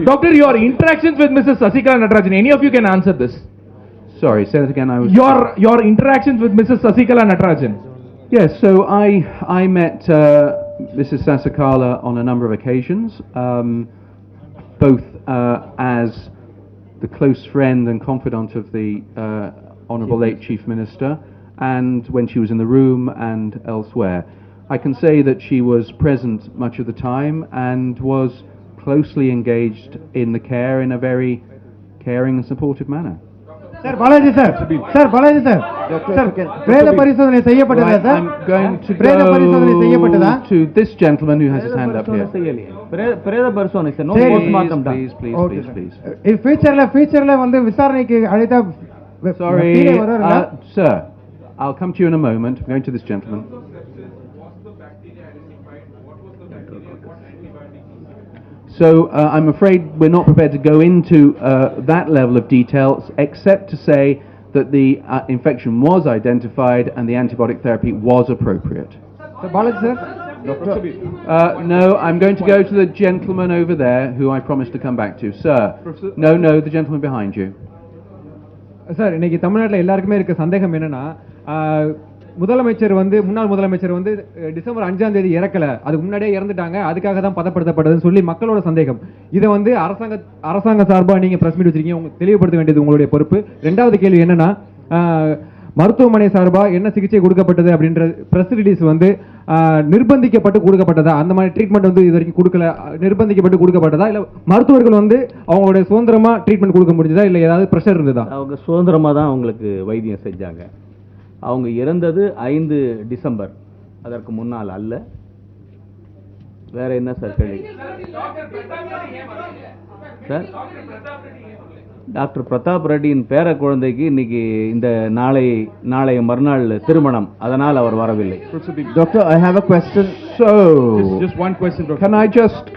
Doctor, your interactions with Mrs. Sasikala Natarajan, any of you can answer this. Sorry, say it again. Your interactions with Mrs. Sasikala Natarajan. Yes, so I met Mrs. Sasikala on a number of occasions, both as the close friend and confidant of the Honourable late Chief Minister, and when she was in the room and elsewhere. I can say that she was present much of the time and was closely engaged in the care in a very caring and supportive manner. Sir, Balaji sir. Sir, Balaji sir. Sir, Preda Parisodhane seyyappattadha sir? I'm going to go to this gentleman who has his hand up here. Preda Parisodhane sir, no postmortem done. Please. If future la vandu visaranaiku aditha Sorry, sir. I'll come to you in a moment. I'm going to this gentleman. So I'm afraid we're not prepared to go into that level of detail, except to say that the infection was identified and the antibiotic therapy was appropriate. Sir, Balaji sir? No, I'm going to go to the gentleman over there who I promised to come back to. Sir, no, the gentleman behind you. Sir இன்னைக்கு தமிழ்நாட்டில் எல்லாருக்குமே இருக்க சந்தேகம் என்னன்னா முதலமைச்சர் முன்னாள் முதலமைச்சர் December 5ஆம் தேதி இறக்கல, அதுக்கு முன்னாடியே இறந்துட்டாங்க, அதுக்காக தான் பதப்படுத்தப்பட்டதுன்னு சொல்லி மக்களோட சந்தேகம். இதை அரசாங்க சார்பா நீங்க பிரஸ் மீட் வச்சிருக்கீங்க, உங்களுக்கு தெளிவுபடுத்த வேண்டியது உங்களுடைய பொறுப்பு. ரெண்டாவது கேள்வி என்னன்னா மருத்துவமனை சார்பா என்ன சிகிச்சை கொடுக்கப்பட்டது அப்படின்ற பிரஸ் ரிலீஸ் நிர்பந்திக்கப்பட்டு கொடுக்கப்பட்டதா? அந்த மாதிரி ட்ரீட்மெண்ட் இது வரைக்கும் கொடுக்கல, நிர்பந்திக்கப்பட்டு கொடுக்கப்பட்டதா இல்ல மருத்துவர்கள் அவங்களுடைய சுதந்திரமா ட்ரீட்மெண்ட் கொடுக்க முடிஞ்சதா இல்ல ஏதாவது பிரஷர் இருந்ததா? அவங்க சுதந்திரமா தான் அவங்களுக்கு வைத்தியம் செஞ்சாங்க. அவங்க இறந்தது 5 டிசம்பர், அதற்கு முன்னால் அல்ல. வேற என்ன சார் கேள்வி? சார், டாக்டர் பிரதாப் ரெட்டியின் பேர குழந்தைக்கு இன்னைக்கு இந்த நாளைய மறுநாள் திருமணம், அதனால் அவர் வரவில்லை. Doctor, I have a question. So, Just one question, Doctor.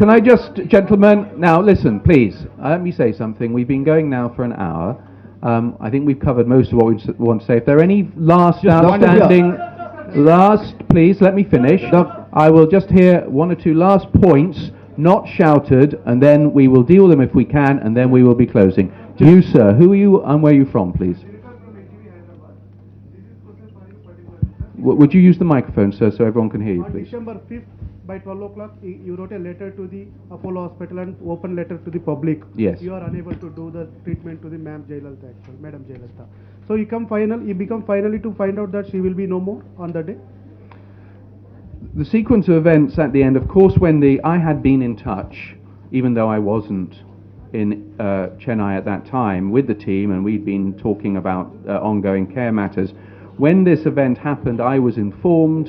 can I just, gentlemen, now listen, please. Let me say something. We've been going now for an hour. I think we've covered most of what we want to say. If there are any please let me finish. I will just hear one or two last points, not shouted, and then we will deal with them if we can, and then we will be closing. You, sir, who are you and where are you from, please? Would you use the microphone, sir, so everyone can hear you, please? On December 5th, by 12 o'clock, you wrote a letter to the Apollo Hospital and open letter to the public. Yes. You are unable to do the treatment to the Madam Jayalalitha. So you become finally to find out that she will be no more on the day? The sequence of events at the end, of course, I had been in touch, even though I wasn't in Chennai at that time, with the team, and we'd been talking about ongoing care matters. When this event happened, I was informed,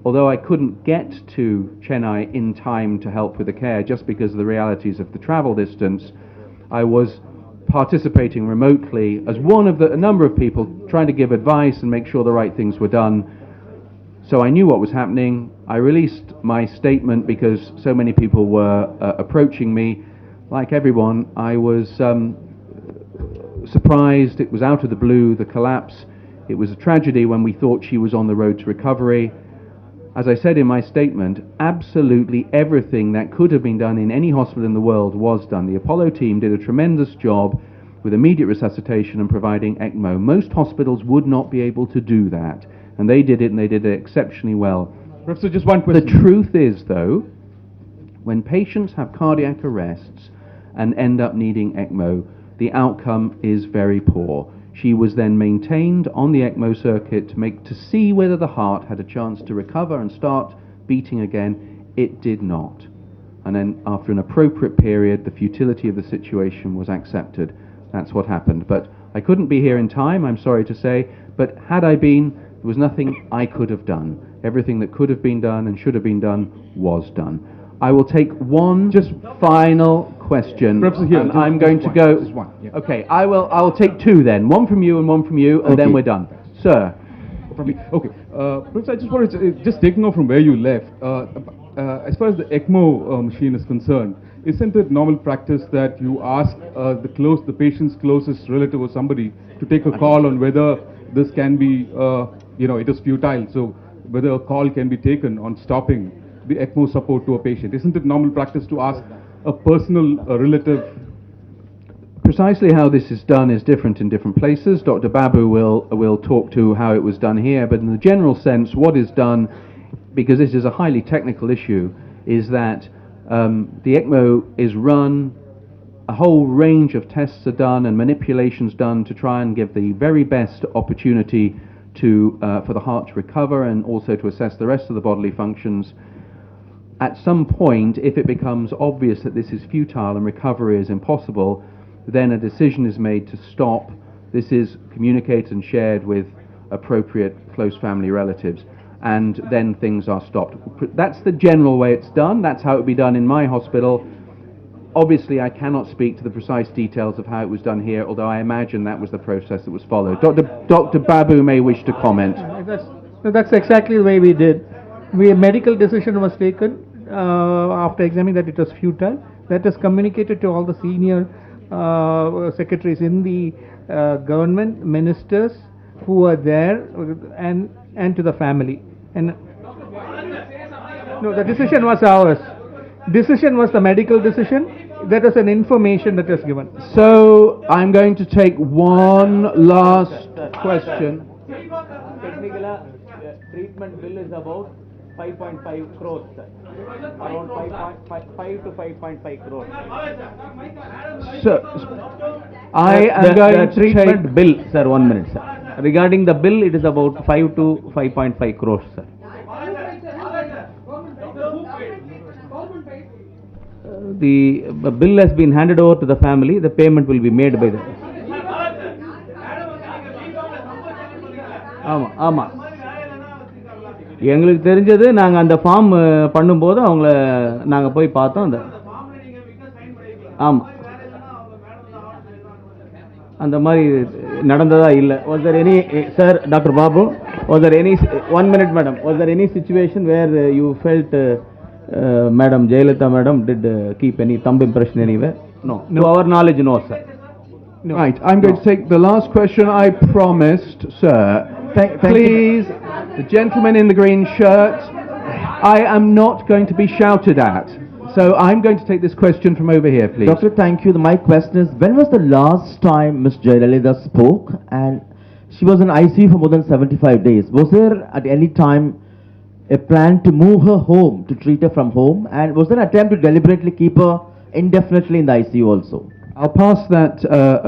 although I couldn't get to Chennai in time to help with the care, just because of the realities of the travel distance. I was participating remotely as one of a number of people trying to give advice and make sure the right things were done. So I knew what was happening. I released my statement because so many people were approaching me. Like everyone, I was surprised. It was out of the blue, the collapse. It was a tragedy when we thought she was on the road to recovery. As I said in my statement, absolutely everything that could have been done in any hospital in the world was done. The Apollo team did a tremendous job with immediate resuscitation and providing ECMO. Most hospitals would not be able to do that, and they did it, and they did it exceptionally well. Professor, just one question. The truth is, though, when patients have cardiac arrests and end up needing ECMO, the outcome is very poor. She was then maintained on the ECMO circuit to see whether the heart had a chance to recover and start beating again. It did not. And then after an appropriate period, the futility of the situation was accepted. That's what happened. But I couldn't be here in time, I'm sorry to say, but had I been, there was nothing I could have done. Everything that could have been done and should have been done was done. I will take one final question. Professor, here, I'm going to go. Just one, yeah. Okay, I will take two then. One from you and one from you, and then we're done. Sir. From me. Okay. Professor, I just wanted to, just taking off from where you left, as far as the ECMO machine is concerned, isn't it normal practice that you ask the patient's closest relative or somebody to take a call on whether this can be, it is futile, so whether a call can be taken on stopping the ECMO support to a patient? Isn't it normal practice to ask a personal relative? Precisely how this is done is different in different places. Dr. Babu will talk to how it was done here, but in the general sense, what is done, because this is a highly technical issue, is that the ECMO is run, a whole range of tests are done and manipulations done to try and give the very best opportunity for the heart to recover and also to assess the rest of the bodily functions. At some point, if it becomes obvious that this is futile and recovery is impossible, then a decision is made to stop. This is communicated and shared with appropriate close family relatives, and then things are stopped. That's the general way it's done. That's how it would be done in my hospital. Obviously, I cannot speak to the precise details of how it was done here, although I imagine that was the process that was followed. Dr. Babu may wish to comment. That's exactly the way we did. A medical decision was taken after examining that it was futile. That is communicated to all the senior secretaries in the government, ministers who were there, and to the family. And no, the decision was ours. Decision was the medical decision. That is an information that was given. So I'm going to take one last question. Technically, treatment bill is about 5.5 crores, sir. Around 5 to 5.5 crores. So, I am going to treatment take bill, sir, 1 minute, sir. Regarding the bill, it is about 5 to 5.5 crores, sir. The bill has been handed over to the family. The payment will be made by the. எங்களுக்கு தெரிஞ்சது நாங்கள் அந்த form பண்ணும்போது அவங்கள நாங்கள் போய் பார்த்தோம். ஆமாம், அந்த மாதிரி நடந்ததா இல்லை. Was there any, sir, Dr. Babu, was there any, 1 minute madam, was there any situation where you felt Madam Jayalalitha madam did keep any thumb impression anywhere? No. To our knowledge, no, sir. No. Right, I'm going to take the last question I promised, sir. Please, the gentleman in the green shirt, I am not going to be shouted at. So I'm going to take this question from over here, please. Doctor, thank you. My question is, when was the last time Ms. Jayalalitha spoke? And she was in ICU for more than 75 days. Was there at any time a plan to move her home, to treat her from home? And was there an attempt to deliberately keep her indefinitely in the ICU also? I'll pass that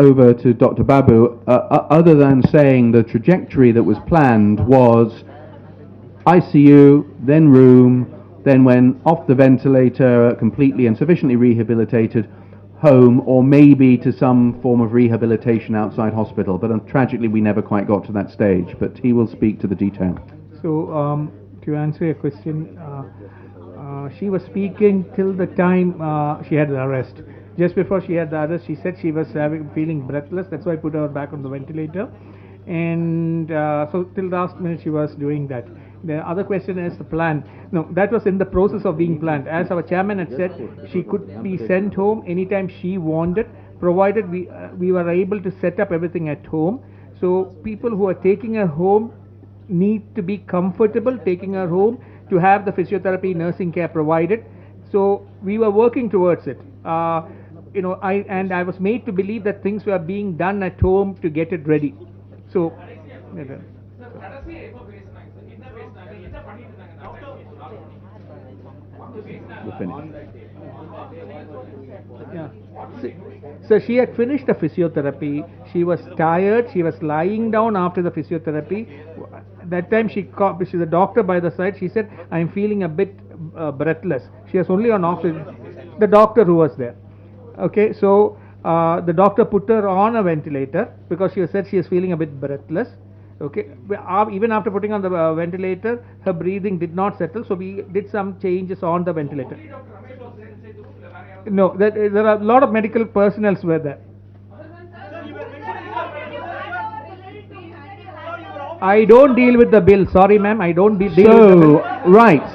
over to Dr. Babu, other than saying the trajectory that was planned was ICU, then room, then when off the ventilator, completely and sufficiently rehabilitated, home, or maybe to some form of rehabilitation outside hospital. But tragically, we never quite got to that stage. But he will speak to the detail. So, to answer your question, she was speaking till the time she had the arrest. Just before she had the arrest, she said she was feeling breathless. That's why I put her back on the ventilator. And so till last minute she was doing that. The other question is the plan. No, that was in the process of being planned. As our chairman had said, she could be sent home anytime she wanted, provided we were able to set up everything at home. So people who are taking her home need to be comfortable taking her home, to have the physiotherapy, nursing care provided. So we were working towards it. I was made to believe that things were being done at home to get it ready. So, yeah. So she had finished the physiotherapy. She was tired. She was lying down after the physiotherapy. That time she's a doctor by the side. She said, "I'm feeling a bit breathless." She was only on oxygen. The doctor who was there. Okay, so the doctor put her on a ventilator because she said she is feeling a bit breathless. Okay, even after putting on the ventilator, her breathing did not settle, so we did some changes on the ventilator. No, there are a lot of medical personnel were there. I don't deal with the bill. Sorry, ma'am, I don't deal with the bill. Right.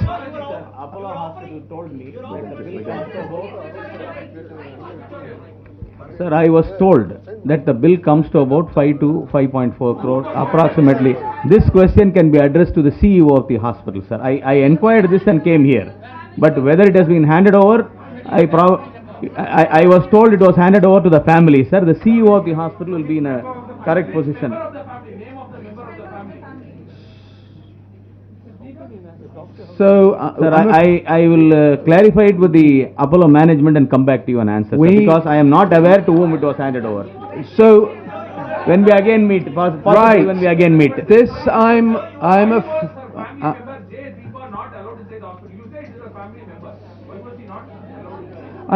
Apollo Hospital told me. Sir, I was told that the bill comes to about 5 to 5.4 crores approximately. This question can be addressed to the CEO of the hospital, sir. I inquired this and came here. But whether it has been handed over, I was told it was handed over to the family, sir. The CEO of the hospital will be in a correct position. So, sir, I will clarify it with the Apollo management and come back to you and answer, sir, because I am not aware to whom it was handed over. So, when we again meet, possibly right. When we again meet. This I'm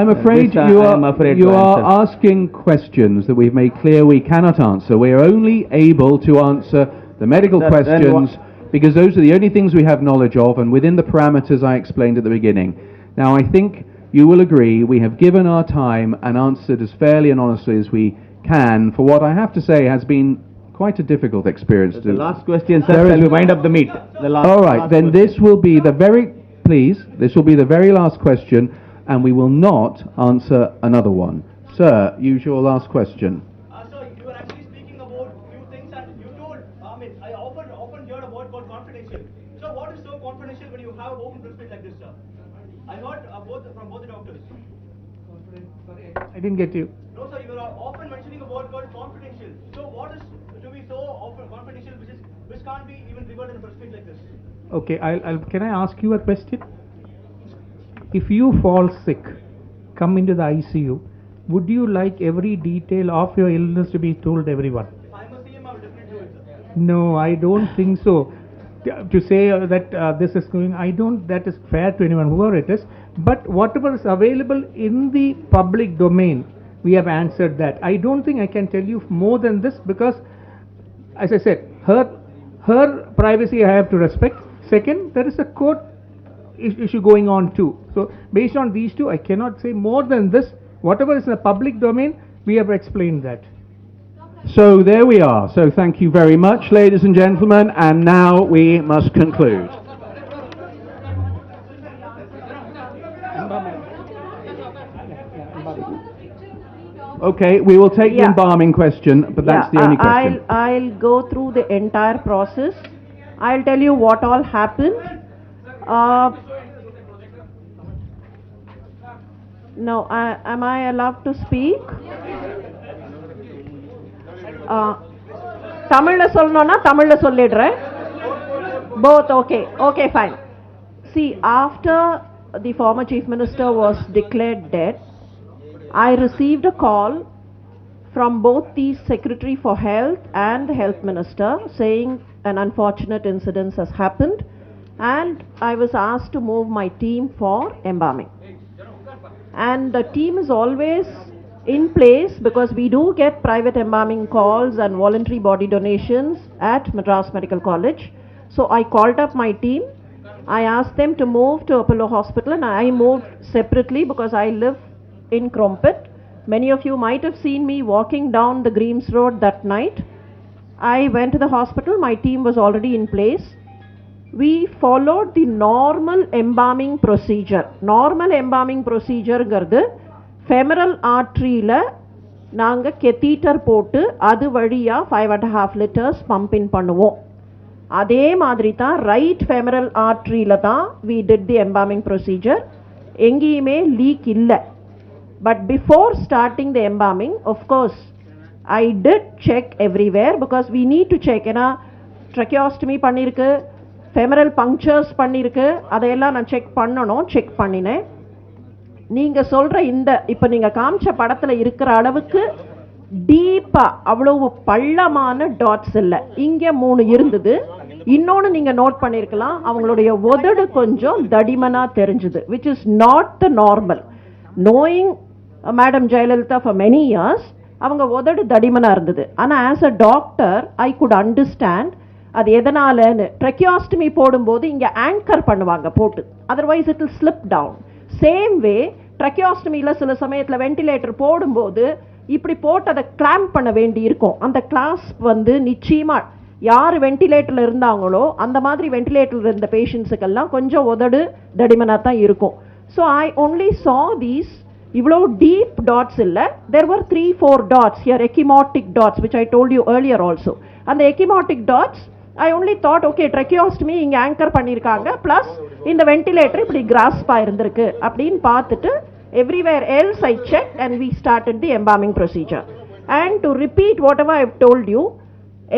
afraid you are asking questions that we've made clear we cannot answer. We are only able to answer the medical questions because those are the only things we have knowledge of and within the parameters I explained at the beginning. Now I think you will agree we have given our time and answered as fairly and honestly as we can for what I have to say has been quite a difficult experience. The last question, sir, shall we wind up the meet? All right, then this will be the very last question, and we will not answer another one. Sir, use your last question. Sir, you were actually speaking about few things and you told, I often heard a word called confidential. So what is so confidential when you have an open press meet like this, sir? I heard from both the doctors. I didn't get you. No, sir, you were often mentioning a word called confidential. So what is to be so often confidential which can't be even revealed in a press meet like this? Okay, can I ask you a question? If you fall sick, come into the ICU, would you like every detail of your illness to be told everyone? If I'm a CM, I will definitely do it, sir. No, I don't think so. To say that this is going, that is fair to anyone, whoever it is. But whatever is available in the public domain, we have answered that. I don't think I can tell you more than this because, as I said, her privacy I have to respect. Second, there is a court issue going on too. So based on these two, I cannot say more than this. Whatever is in the public domain, we have explained that. So there we are. So thank you very much, ladies and gentlemen, and now we must conclude. Okay, we will take the embalming question, but that's the only question. I'll go through the entire process. I'll tell you what all happened. No, am I allowed to speak? Tamil solnona Tamil sollidren. Both okay, fine. See, after the former Chief Minister was declared dead, I received a call from both the Secretary for Health and the Health Minister saying an unfortunate incident has happened, and I was asked to move my team for embalming. And the team is always in place because we do get private embalming calls and voluntary body donations at Madras Medical College. So I called up my team. I asked them to move to Apollo Hospital, and I moved separately because I live in Krompet. Many of you might have seen me walking down the Greaves Road that night. I went to the hospital. My team was already in place. We followed the normal embalming procedure. Normal embalming procedure gardu femoral artery la naanga catheter போட்டு அது வழியா 5.5 liters pump in பண்ணுவோம். அதே மாதிரி தான் right femoral artery la தான் we did the embalming procedure. எங்கேயுமே leak இல்லை. But before starting the embalming, of course, I did check everywhere because we need to check. ஏன்னா tracheostomy பண்ணிருக்கு, femoral punctures பண்ணிருக்கு, அதையெல்லாம் நான் செக் பண்ணினேன். நீங்க சொல்ற இந்த இப்ப நீங்க காமிச்ச படத்துல இருக்கிற அளவுக்கு டீப்பா அவ்வளவு பள்ளமான டாட்ஸ் இல்ல. இங்க 3 இருந்தது. இன்னொன்னு நீங்க நோட் பண்ணிருக்கலாம், அவங்களுடைய உதடு கொஞ்சம் தடிமனா தெரிஞ்சது, which is not the normal. Knowing Madam Jayalalitha for many years, அவங்க உதடு தடிமனா இருந்தது. ஆனா as a doctor I could understand அது எதனாலன்னு. tracheostomy போடும்போது இங்க ஆங்கர் பண்ணுவாங்க போட்டு, otherwise it will slip down. Same way tracheostomy-ல சில சமயத்துல வென்டிலேட்டர் போடும்போது இப்படி போட்டு அதை கிளாம்ப் பண்ண வேண்டி இருக்கும். அந்த கிளாஸ்ப் வந்து நிச்சயமா யார் வென்டிலேட்டர்ல இருந்தாங்களோ அந்த மாதிரி வென்டிலேட்டர்ல இருந்த பேஷண்ட்ஸுக்கெல்லாம் கொஞ்சம் உதடு தடிமனா தான் இருக்கும். So I only saw these இவ்வளோ டீப் டாட்ஸ் இல்லை. there were 3-4 dots here, ecchymotic dots, which I told you earlier also. அந்த ecchymotic dots I only thought, okay, tracheostomy இங்க ஆங்கர் பண்ணிருக்காங்க, plus இந்த வென்டிலேட்டர் இப்படி கிராஸ்பா இருந்திருக்கு அப்படின்னு பார்த்துட்டு everywhere else I checked and we started the embalming procedure. And to repeat whatever I've told you,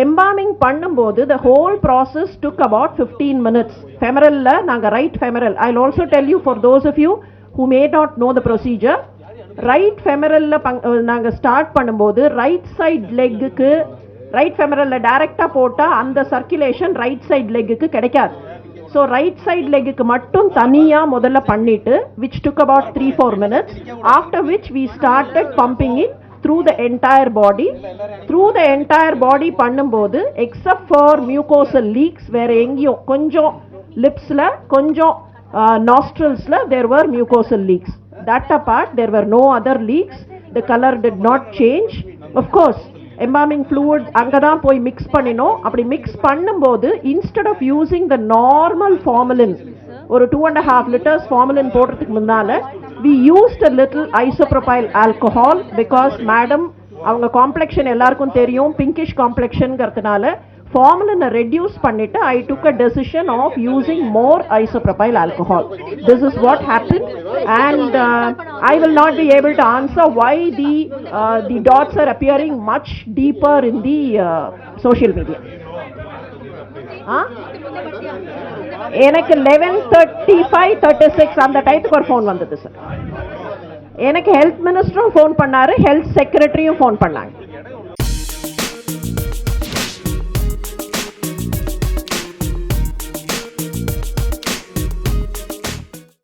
embalming பண்ணும்போது the whole process took about 15 minutes. femoral-ல நாங்க right femoral, I'll also tell you for those of you who may not know the procedure, right femoral-ல நாங்க start பண்ணும்போது right side லெக்குக்கு right ஃபெமரல்ல டைரக்டா போட்டா அந்த circulation right side லெக்குக்கு கிடைக்காது. So right side லெக்குக்கு மட்டும் தனியா முதல்ல பண்ணிட்டு which took about 3-4 minutes, after which we started pumping it through the entire body. Through the entire body பண்ணும்போது except for mucosal leaks, வேற எங்கேயும் கொஞ்சம் லிப்ஸ்ல கொஞ்சம் nostrilsல there were mucosal leaks. That apart there were no other leaks. The color did not change. Of course embalming fluid அங்கதான் போய் mix பண்ணினோம். அப்படி mix பண்ணும்போது instead of using the normal formalin, ஒரு 2.5 liters formalin போடுறதுக்கு முன்னால we used a little isopropyl alcohol because madam அவங்க complexion எல்லாருக்கும் தெரியும், pinkish complexion-ங்கிறதுனால formalin reduce பண்ணிட்டு I took a decision of using more isopropyl alcohol. This is what happened, and I will not be able to answer why the dots are appearing much deeper in the social media. எனக்கு 11:35-36 அந்த டைத்துக்கு ஒரு phone வந்தது sir. எனக்கு health மினிஸ்டரும் phone பண்ணாரு, health செக்ரட்டரியும் phone பண்ணாங்க.